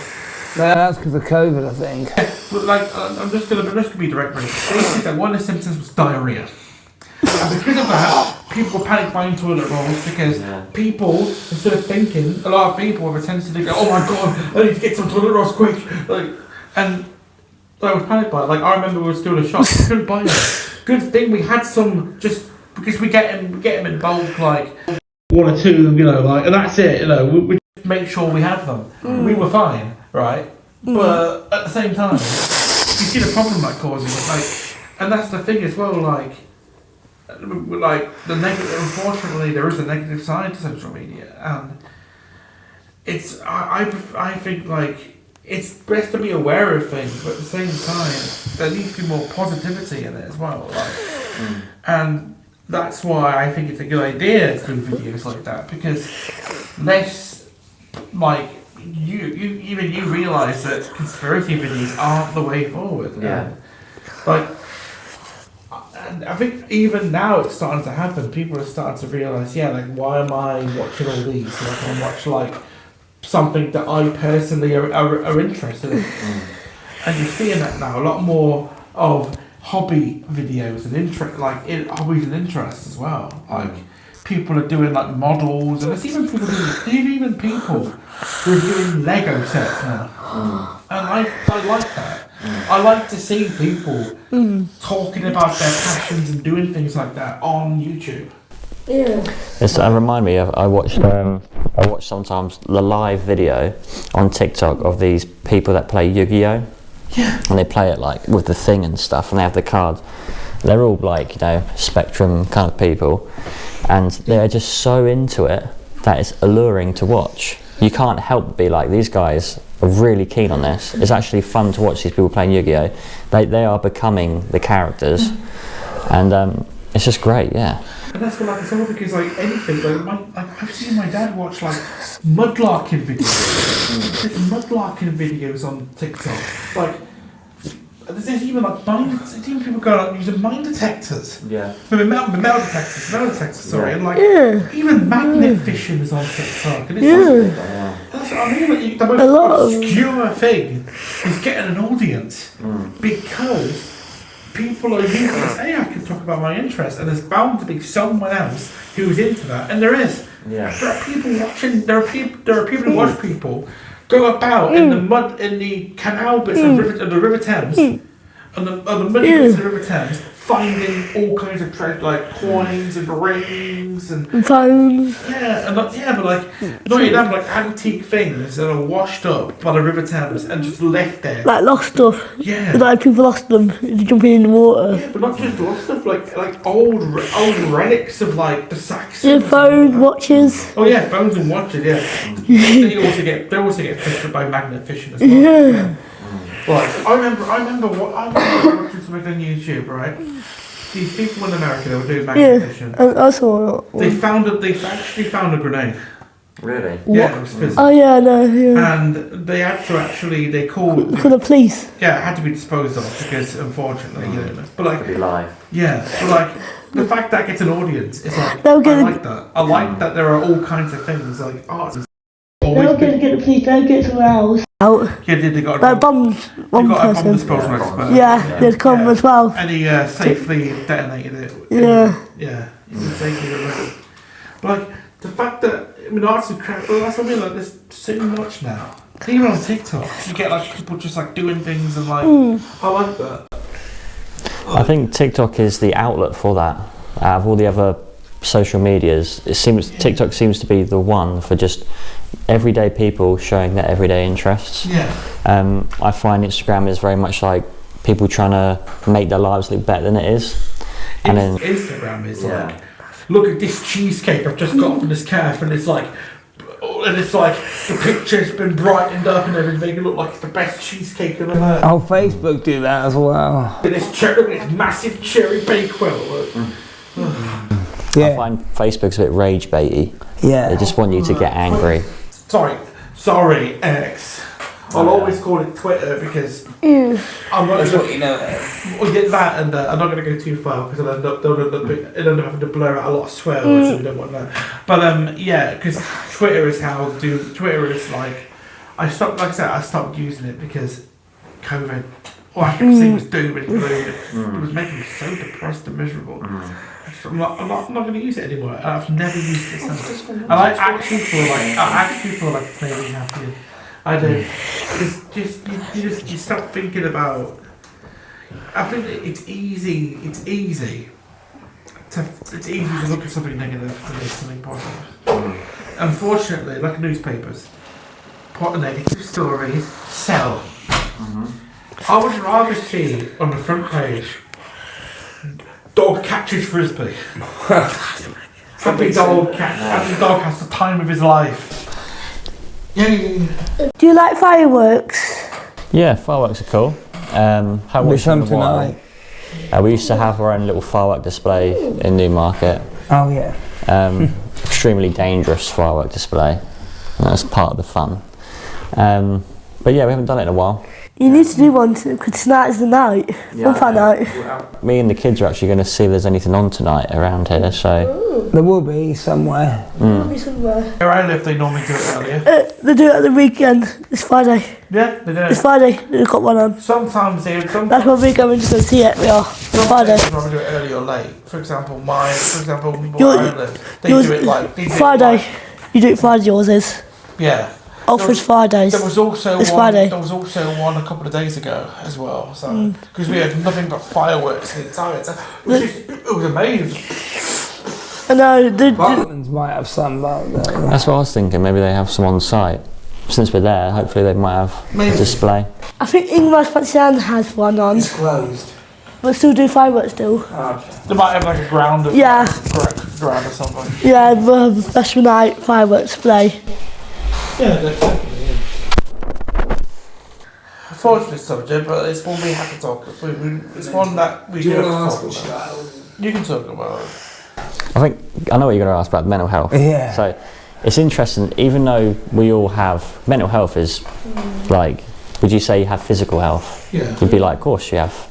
That's because of COVID, I think.
But like, I'm just gonna be direct with it. They said that one of the symptoms was diarrhea, and because of that, people were panic buying toilet rolls because people, instead of thinking, a lot of people have a tendency to go, oh my god, I need to get some toilet rolls quick, like, and I was panic buying. Like I remember we were still in a shop, we couldn't buy them. Good thing we had some, just because we get them in bulk, like one or two, you know, like, and that's it, you know, we just make sure we have them. We were fine. Right, but at the same time, you see the problem that causes, like, and that's the thing as well. Like the negative. Unfortunately, there is a negative side to social media, and it's. I think like it's best to be aware of things, but at the same time, there needs to be more positivity in it as well. Like, and that's why I think it's a good idea to do videos like that because less like. You realise that conspiracy videos aren't the way forward.
Yeah.
And I think even now it's starting to happen. People are starting to realise, like, why am I watching all these? Like, I watch like something that I personally are interested in. And you're seeing that now. A lot more of hobby videos and hobbies and interests as well. Like. People are doing like models, and there's even people reviewing Lego sets now. And I like that. I like to see people talking about their passions and doing things like that on YouTube.
Yeah.
It's, remind me, I watched sometimes the live video on TikTok of these people that play Yu-Gi-Oh!
Yeah.
And they play it like with the thing and stuff, and they have the cards. They're all like, you know, spectrum kind of people, and they're just so into it that it's alluring to watch. You can't help but be like, these guys are really keen on this. It's actually fun to watch these people playing Yu-Gi-Oh! They are becoming the characters, And it's just great, yeah.
And that's what like it's all because like anything I've seen my dad watch like mudlarking videos. There's mudlarking videos on TikTok. Like there's even like people go like using mine detectors.
Yeah.
Metal detectors, sorry. And like even magnet fishing is on TikTok. And it's that's what I mean. Like, the most obscure thing is getting an audience because people are using this. Hey, I can talk about my interest, and there's bound to be someone else who's into that, and there is.
Yeah.
There are people watching. There are people who watch people go about in the mud, in the canal bits of the River Thames, and the muddy bits of the River Thames, finding all kinds of treasure, like coins and rings and
phones.
Yeah, and but like not only that, like antique things that are washed up by the River Thames and just left there.
Like lost stuff.
Yeah.
Like people lost them jumping in the water.
Yeah, but not just lost stuff, like old relics of like the Saxons.
Yeah, phone, watches.
Oh yeah, phones and watches. Yeah. they also get fished up by magnet fishing as well. Yeah. Like I remember watching something on YouTube, right? These people in America, they were doing magnet fishing.
I saw it.
They actually found a grenade.
Really?
Yeah, it was physical.
Oh yeah, no, yeah.
And they had to they called
for the police.
Yeah, it had to be disposed of because unfortunately, but like
be live.
Yeah, but like the fact that gets an audience, it's like
They'll get
I like that. I like that there are all kinds of things like art.
They're not going to get the police, they'll get someone else out.
Yeah, they got
like bomb
disposal expert.
Yeah, they'd come as well.
And he safely detonated it. Yeah, he safely detonated it. But like the fact that arts and crap, that's what I mean. Like there's so much now. Even on TikTok, you get like people just like doing things and like I like that.
I think TikTok is the outlet for that. Out of all the other social medias, TikTok seems to be the one for just everyday people showing their everyday interests.
Yeah.
I find Instagram is very much like people trying to make their lives look better than it is. And then
Instagram is like, look at this cheesecake I've just got from this cafe, and it's like the picture's been brightened up and everything, make it look like it's the best cheesecake I've ever had.
Oh, Facebook do that as well.
Look at this massive cherry bakewell.
I find Facebook's a bit rage baity.
Yeah.
They just want you to get angry.
Sorry, X. I'll always call it Twitter because I'm not
That's what you know.
We'll get that, and I'm not going to go too far because they'll end up having to blur out a lot of swear words, so we don't want that. But yeah, because Twitter is like I stopped using it because COVID. All I could see was doom and gloom. It was making me so depressed and miserable. I'm not going to use it anymore. I've never used it since. And I actually feel like it's made me happy. I do. You stop thinking about. I think it's easy to look at something negative and make something positive. Unfortunately, like newspapers, put a negative stories sell. I would rather see on the front page, dog catches frisbee. Happy dog has the time of his life. Yay.
Do you like fireworks?
Yeah, fireworks are cool. Haven't watched them in a while. We used to have our own little firework display in Newmarket.
Oh yeah.
Extremely dangerous firework display. That's part of the fun. But yeah, we haven't done it in a while.
You need to do one because tonight is the night. Bonfire night.
Me and the kids are actually going to see if there's anything on tonight around here. So
there will be somewhere.
There will be somewhere.
Where I live, they normally do it earlier.
They do it at the weekend. It's Friday.
Yeah, they do.
It's Friday. They've got one on.
Sometimes
that's when we're going to go see it. We are. It's Friday.
They normally do it early or late. For example, where I live, they do it like
Friday. You do it Friday. Yours is.
Yeah.
Offers Fridays.
There was also
it's
one.
Friday.
There was also one a couple of days ago as well. So because we had nothing but fireworks the entire time, it was amazing.
I know.
Bartman's might have some.
That's what I was thinking. Maybe they have some on site. Since we're there, hopefully they might have a display.
I think Ingmar's Fancy has one on.
It's closed.
But still do fireworks still.
They might have like a ground or ground or something.
Yeah, we'll have a special night fireworks display.
Yeah, definitely. Yeah. unfortunate subject, but it's one we have to talk. It's one that we do have to talk about. You can talk about it.
I know what you're going to ask about mental health.
Yeah.
So it's interesting, even though we all have mental health is like, would you say you have physical health?
Yeah.
You'd be like, of course you have.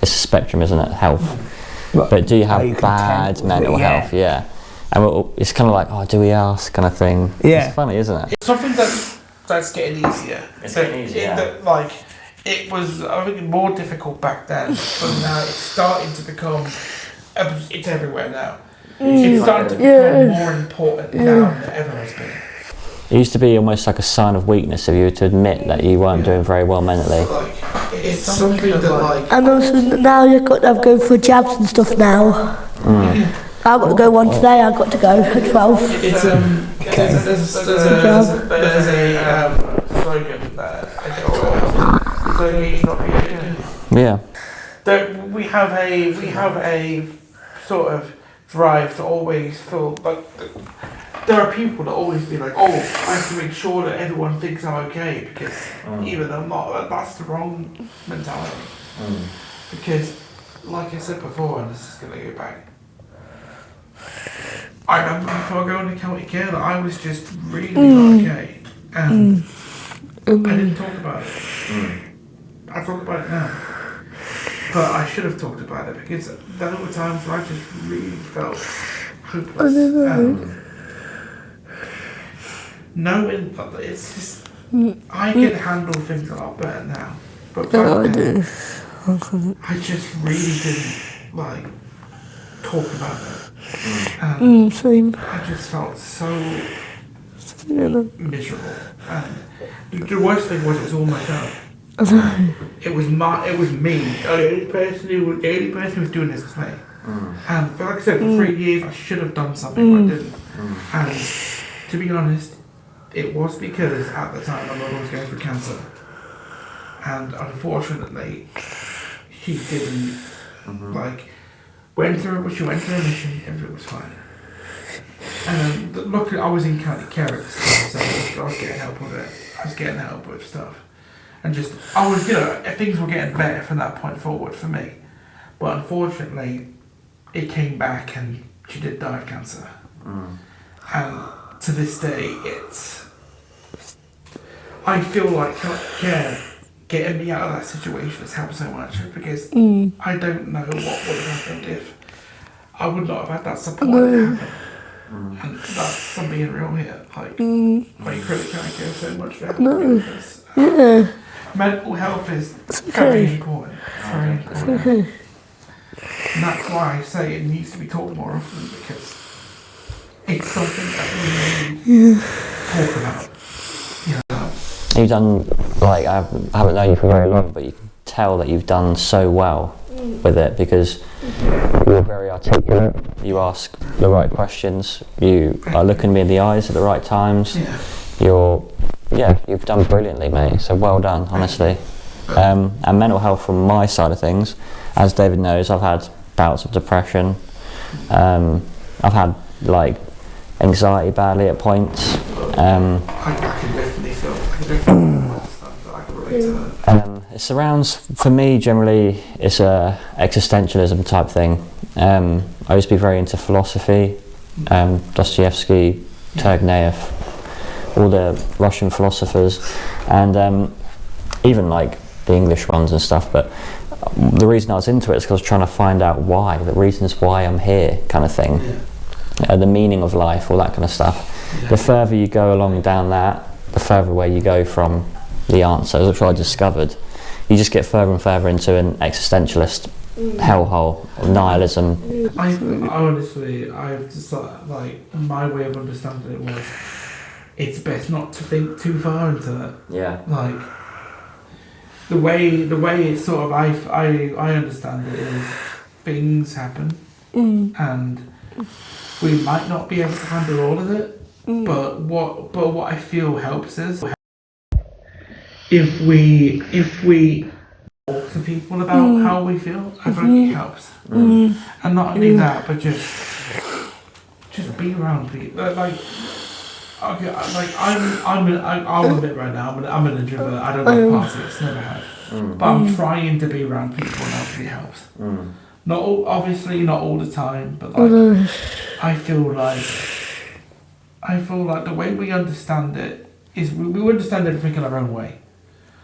It's a spectrum, isn't it? Health. But do you have bad mental health? Yeah. And it's kind of like, oh, do we ask, kind of thing.
Yeah.
It's funny, isn't it?
It's something that's getting easier.
It's getting easier.
It was, I think, more difficult back then, but now it's starting to become. It's everywhere now. It's starting to become more important now than it ever has been.
It used to be almost like a sign of weakness if you were to admit that you weren't doing very well mentally.
It's something that
And also now you've got to go for jabs and stuff now. I've got to go one today, I've got to go at 12.
It's there's a slogan that I don't not be okay.
Yeah.
That we have a sort of drive to always feel like there are people that always be like, oh, I have to make sure that everyone thinks I'm okay because even though I'm not, that's the wrong mentality. Because, like I said before, and this is going to go back, I remember before going to county care that I was just really not okay, and I didn't talk about it. I talk about it now. But I should have talked about it because there were times where I just really felt hopeless. Knowing that it's just, I can handle things a lot better now. But back then, I just really didn't talk about it.
Same.
I just felt so miserable. And the worst thing was it was all myself. It was me. The only person who was doing this was me. And like I said, for 3 years I should have done something, but I didn't. And to be honest, it was because at the time my mother was going through cancer, and unfortunately, she didn't went through remission. Everything was fine. And luckily, I was in county care at the time, so I was getting help with it. I was getting help with stuff. And just, things were getting better from that point forward for me. But unfortunately, it came back and she did die of cancer. And to this day, I feel like care, getting me out of that situation has helped so much because I don't know what would have happened if I would not have had that support happen. And that's something in real here. Like really can't care so much for helping this. Mental health is very important. Very important. And that's why I say it needs to be taught more often because it's something that we need to talk about.
You've done, I haven't known you for very long, but you can tell that you've done so well with it because you're very articulate, you ask the right questions, you are looking me in the eyes at the right times. You've done brilliantly, mate, so well done, honestly. And mental health from my side of things, as David knows, I've had bouts of depression, I've had anxiety badly at points.
I can definitely feel I can relate to that.
And it surrounds, for me generally, it's a existentialism type thing. I used to be very into philosophy, Dostoevsky, Turgenev, all the Russian philosophers, and even the English ones and stuff. But the reason I was into it is because I was trying to find out why, the reasons why I'm here, kind of thing, the meaning of life, all that kind of stuff. The further you go along down that, the further away you go from the answers, which I discovered. You just get further and further into an existentialist hellhole of nihilism.
I've decided, my way of understanding it was, it's best not to think too far into that.
Yeah.
The way it's sort of I understand it is things happen and we might not be able to handle all of it, but what I feel helps is if we talk to people about how we feel, I think it helps. And not only that, but just be around people. Okay, I'm a bit right now. I'm an introvert. I don't like parties. Never have. But I'm trying to be around people and actually helps. Not all, obviously not all the time, but like I feel like the way we understand it is we understand everything in our own way.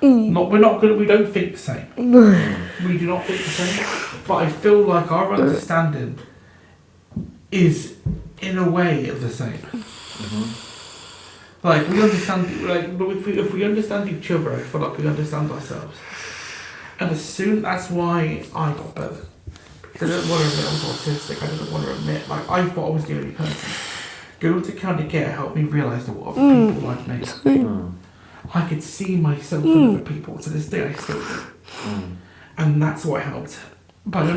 We don't think the same. We do not think the same. But I feel like our understanding is in a way of the same. Like we understand, if we understand each other, I feel like we understand ourselves. And that's why I got better. Because I didn't want to admit I was autistic. I didn't want to admit, like, I thought I was the only person. Going to county care helped me realise there were other people like me. I could see myself in other people. To this day, I still do. And that's what helped. But I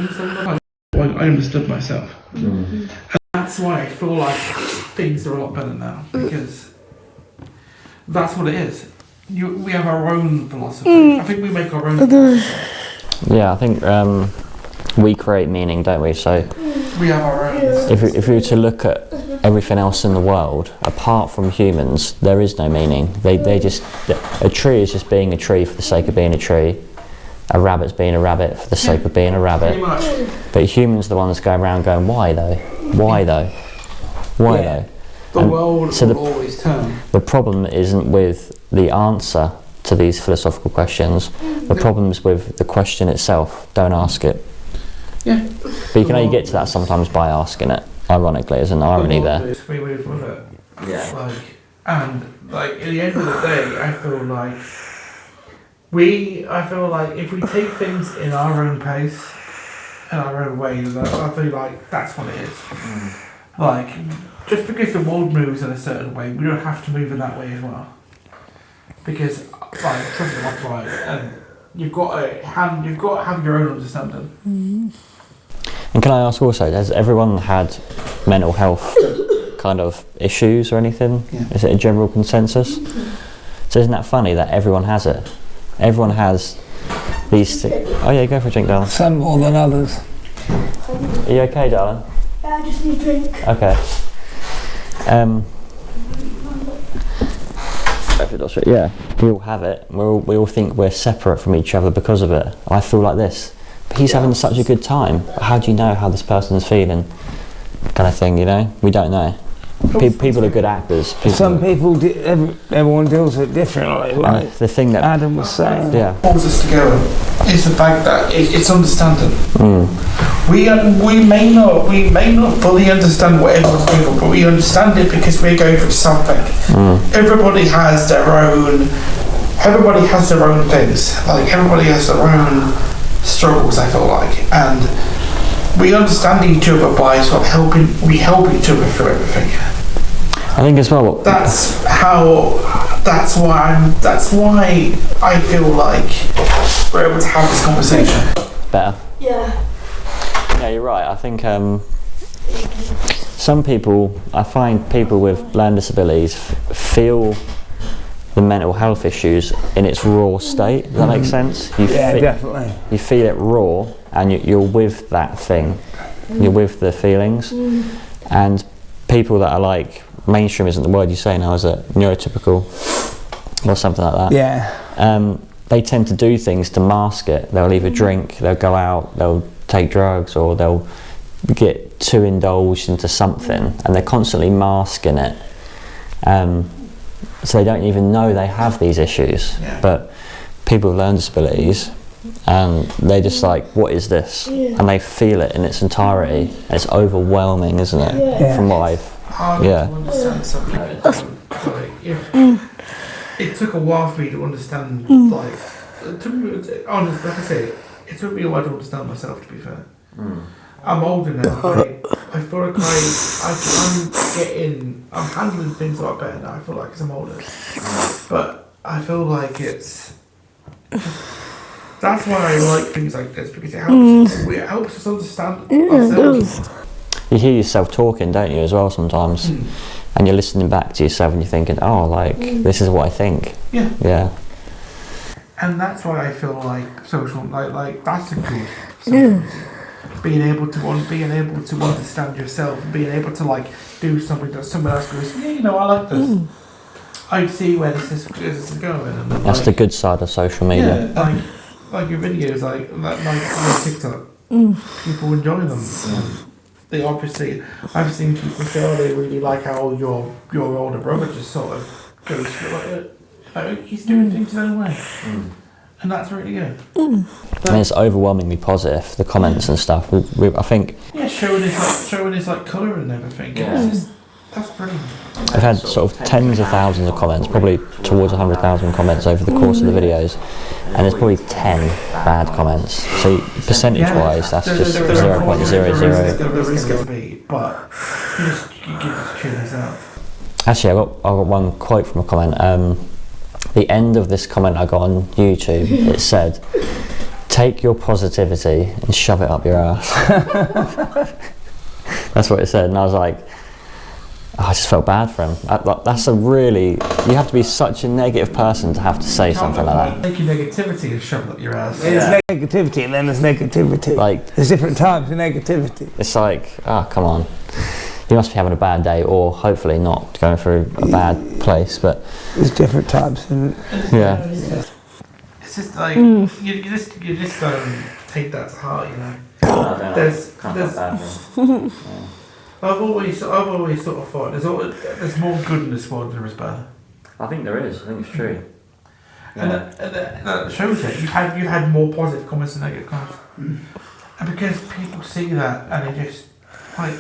understood myself. And that's why I feel like things are a lot better now. Because that's what it is. We have our own philosophy. I think we make our own philosophy.
Yeah, I think we create meaning, don't we? So
we have our own.
If we were to look at everything else in the world, apart from humans, there is no meaning. A tree is just being a tree for the sake of being a tree. A rabbit's being a rabbit for the sake of being a rabbit. But humans are the ones going around going, why though? Why though? Why though?
The world will always turn.
The problem isn't with the answer to these philosophical questions. The problem is with the question itself. Don't ask it.
Yeah.
But you can only get to that sometimes by asking it. Ironically, there's an irony there.
We move with it. Yeah. At the end of the day, I feel like if we take things in our own pace, in our own way, I feel like that's what it is. Like, just because the world moves in a certain way, we don't have to move in that way as well. Because, trust me, that's right. And you've got to have your own understanding.
And can I ask also, has everyone had mental health kind of issues or anything?
Yeah.
Is it a general consensus? So isn't that funny that everyone has it? Everyone has these things. Oh yeah, go for a drink, darling.
Some more than others.
Are you okay, darling?
Yeah, I just need a drink.
Okay. Yeah, we all have it. We all think we're separate from each other because of it. I feel like this. But he's having such a good time. How do you know how this person's feeling? Kind of thing, you know? We don't know. People are good actors.
Everyone deals with it differently. Like
the thing that
Adam was saying.
What holds us together is the fact that it's understanding. We may not fully understand what everyone's going through, but we understand it because we're going through something. Everybody has their own things. Like everybody has their own struggles, I feel like, and we understand each other by sort of helping. We help each other through everything.
I think as well.
That's why I feel like we're able to have this conversation.
Better.
Yeah.
Yeah, you're right. I think I find people with learning disabilities feel the mental health issues in its raw state. Does that make sense?
Definitely.
You feel it raw, and you're with that thing. You're with the feelings. And people that are like, mainstream isn't the word you say now, is it? Neurotypical or something like that.
Yeah.
They tend to do things to mask it. They'll either drink, they'll go out, they'll take drugs, or they'll get too indulged into something, and they're constantly masking it. So they don't even know they have these issues. Yeah. But people with learning disabilities, they're just like, what is this? Yeah. And they feel it in its entirety. It's overwhelming, isn't it?
Yeah.
From what I've...
Hard to understand something. It took a while for me to understand, like, it took me a while to understand myself, to be fair. I'm older now. I feel like I'm handling things a lot better now. I feel like as I'm older. But I feel like that's why I like things like this, because it helps us understand ourselves.
You hear yourself talking, don't you, as well sometimes? And you're listening back to yourself and you're thinking, oh, like, this is what I think.
Yeah.
Yeah.
And that's why I feel like social, like that's a good social media. being able to understand yourself, and being able to like do something that someone else goes, yeah, you know, I like this. I see where this is going. And then,
That's the good side of social media.
Yeah, like your videos, like on TikTok, people enjoy them. They obviously, I've seen people say, oh, they really like how your older brother just sort of goes through like he's doing things his own way. And that's really good.
And it's overwhelmingly positive, the comments and stuff. I think...
Yeah, showing his like colour and everything.
Yeah.
That's brilliant.
I've had sort of tens of thousands of comments, probably towards 100,000 comments over the course of the videos, and there's probably 10 bad comments. So percentage-wise, that's just 0.00.
There is going to be, but you just tune this out.
Actually, I got one quote from a comment. The end of this comment I got on YouTube, it said, "Take your positivity and shove it up your ass." That's what it said, and I was like, I just felt bad for him. That's a really... You have to be such a negative person to have to say something like that.
Take your negativity and shove it up your ass.
There's negativity and then there's negativity.
Like,
there's different types of negativity.
It's like, oh, come on. You must be having a bad day, or hopefully not going through a bad place, but...
There's different types.
Yeah.
It's just like, you just take that to heart, you know. I've always sort of thought there's more good in this world than there is bad.
I think there is. I think it's true.
And that shows it. You've had more positive comments than negative comments. And because people see that and they just like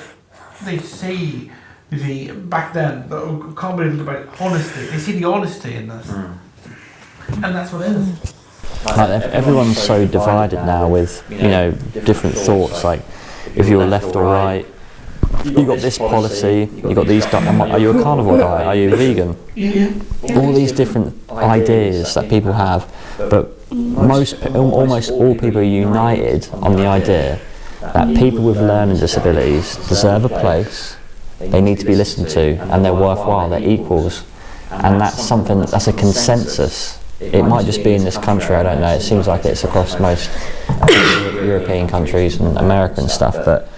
they see back then the can't believe about honesty. They see the honesty in this, and that's what it is.
Like everyone's so divided now with different thoughts. Like if you're left or right. You got this policy, you got these. Are you a carnivore diet? Are you vegan?
Yeah.
All these different ideas that people have, but almost all people are united on the idea that people with learning disabilities deserve a place, they need to be listened to, and they're worthwhile, they're equals, and that's a consensus. It might just be in this country, I don't know. It seems like it's across most European countries and American stuff, but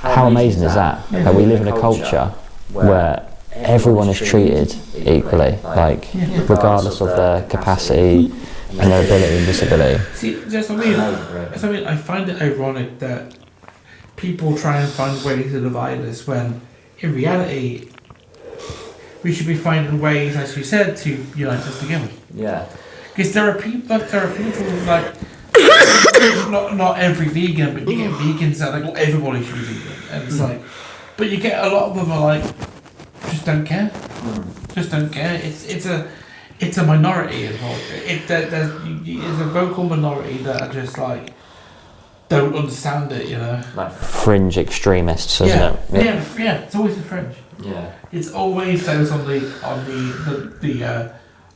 how amazing is that? That we live in a culture where everyone is treated equally, like regardless of their capacity and their ability and disability.
See, I find it ironic that people try and find ways to divide us when, in reality, we should be finding ways, as you said, to unite us together.
Yeah.
Because there are people like. Not every vegan, but you get vegans that like everybody should be vegan, and it's like, but you get a lot of them are like, just don't care, just don't care. It's a minority involved. There's a vocal minority that are just like don't understand it, you know.
Like fringe extremists, isn't it?
Yeah. It's always the fringe.
Yeah.
It's always those on the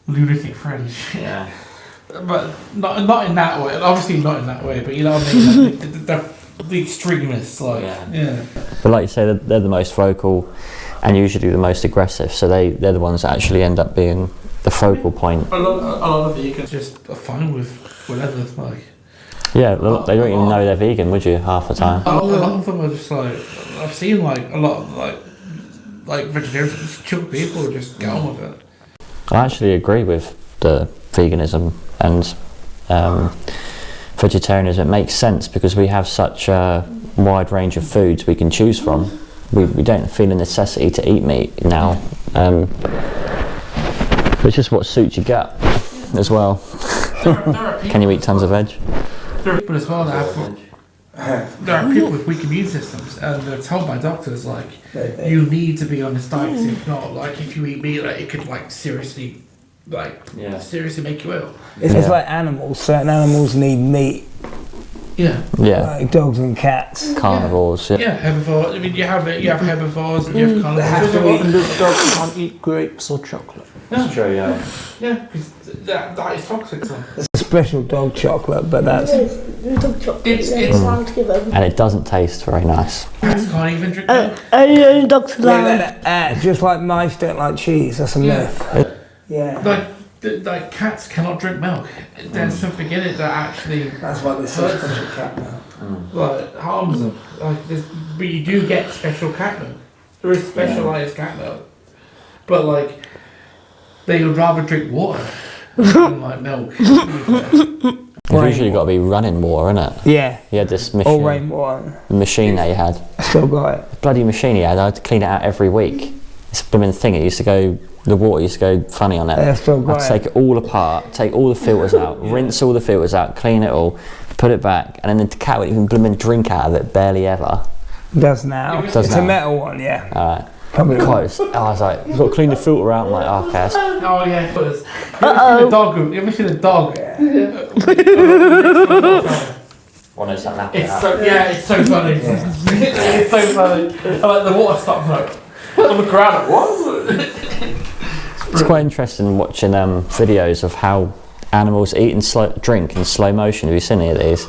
lunatic fringe.
Yeah.
But not in that way. Obviously not in that way. But you know what I mean. Like the extremists, like yeah.
But like you say, they're the most vocal, and usually the most aggressive. So they're the ones that actually end up being the focal point.
A lot of vegans just are fine with whatever. Like
yeah, they don't even know they're vegan, would you? Half the time.
A lot of them are just like I've seen like a lot of like vegetarians, just chill people just get on with it.
I actually agree with the veganism and vegetarianism. It makes sense because we have such a wide range of foods we can choose from. We don't feel a necessity to eat meat now. It's just what suits your gut as well. Can you eat tons of veg?
There are people as well that there are people with weak immune systems, and they're told by doctors like you need to be on this diet. If not, like if you eat meat, like, it could like seriously make you ill.
It's like animals. Certain animals need meat.
Yeah.
Like dogs and cats.
Carnivores.
Yeah, herbivores. I mean, you have herbivores and you have carnivores.
And the dogs can't eat grapes or chocolate.
That's true, yeah.
Yeah, because that is toxic to them.
It's a special dog chocolate, but that's...
Dog chocolate. It's allowed to give them.
And it doesn't taste very nice.
Cats can't even drink milk.
Only dogs allowed.
Just like mice don't like cheese, that's a myth.
Like like cats cannot drink milk. There's something in it that actually
That's why there's so special cat milk.
like harms them. But you do get special cat milk. There is specialised cat milk, but like they would rather drink water than like milk.
You've usually got to be running more, innit?
Yeah.
You had this
Or rainwater.
machine that you had.
I still got it.
The bloody machine you had, I had to clean it out every week. It's a blooming thing, it used to go, the water used to go funny on it.
Yeah, I still
I
got
had to
it.
take it all apart, take all the filters out, rinse all the filters out, clean it all, put it back, and then the cat wouldn't even blooming drink out of it, barely ever.
Does now.
Does
It's
now.
a metal one, yeah.
Alright.
Probably
Close. I was like, you've got to clean the filter out. I'm like, oh, okay.
Oh yeah, but you ever seen a dog?
One of those that
It's so it's so funny. It's so funny. Like the water stops like on the ground. What?
It's quite interesting watching videos of how animals eat and drink in slow motion. Have you seen any of these?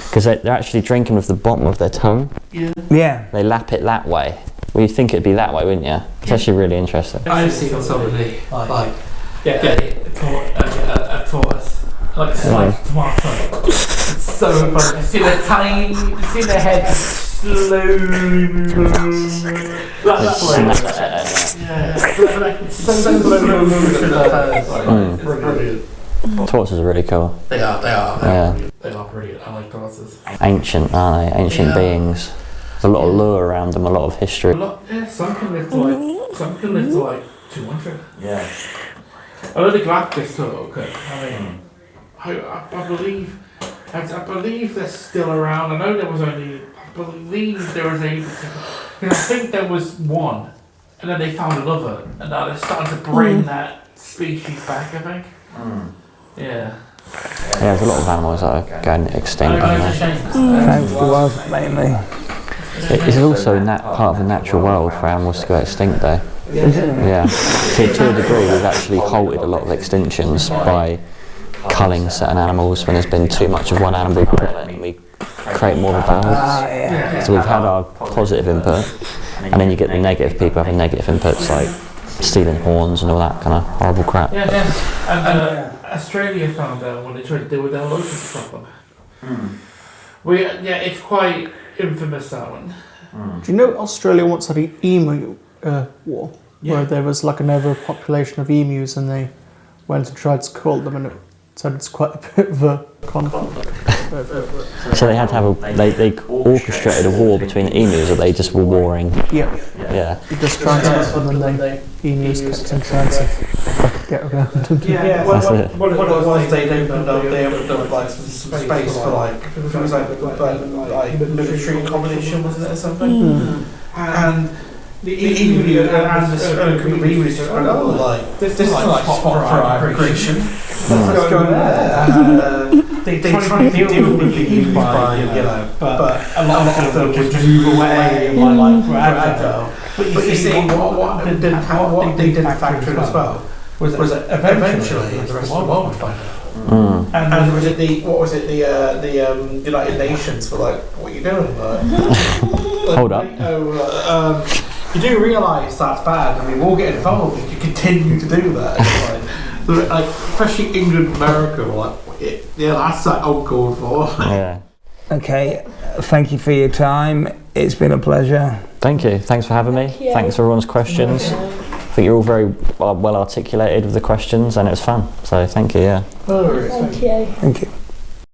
Because they're actually drinking with the bottom of their tongue.
Yeah.
They lap it that way. Well, you'd think it'd be that way, wouldn't you? It's actually really interesting.
I've seen somebody get a tortoise like sliced tomato. It's so funny. You see their tiny, you see their head slowly moving. That's so slow motion. It's brilliant.
Tortoises are really cool.
They are.
Yeah.
They are brilliant. I like tortoises.
Ancient, aren't they? Ancient beings. There's a lot of lure around them, a lot of history.
Some can live to like 200.
Yeah.
I know the Galactus turtle could. I mean, I believe they're still around. I know there was only. I believe there was a. I think there was one, and then they found another, and now they're starting to bring that species back. I think. Yeah.
Yeah, there's a lot of animals that are going extinct.
Thanks to us, mainly.
It's also in that part of the natural world for animals to go extinct, though. Yeah. To a degree, we've actually halted a lot of extinctions by culling certain animals when there's been too much of one animal, and we create more of a balance. So we've had our positive input, and then you get the negative people having negative inputs like stealing horns and all that kind of horrible crap.
Yeah. And Australia found out when they tried to deal with their locust problem. It's quite infamous, that one.
Do you know Australia once had an emu war? Where there was like an overpopulation of emus and they went and tried to cull them, and it said it's quite a bit of a conflict.
So they had to have they orchestrated a war between the emus, or they just were warring?
Yeah.
Yeah.
You just transferred them and then the emus kept on trying to get around them.
What it was, they opened up like some space for like, it was like military accommodation, wasn't it, or something? And the emu and the group of emus just went, oh, like, this is like spot for our migration. Let's go there. They try to deal with the emus by, but a lot of them would just move away and like fragile. But you see, what they did factor in as well was that eventually the rest of the world would find out. And was it the United Nations were like, what are you doing?
Hold up.
You do realise that's bad, and we will get involved if you continue to do that. Like, especially England and America were like, yeah, that's like uncalled for.
Yeah.
Okay, thank you for your time. It's been a pleasure.
Thanks for having me.
you.
Thanks for everyone's questions. I think you're all very well articulated with the questions, and it was fun. So thank you. Yeah.
Thank you.
Thank you.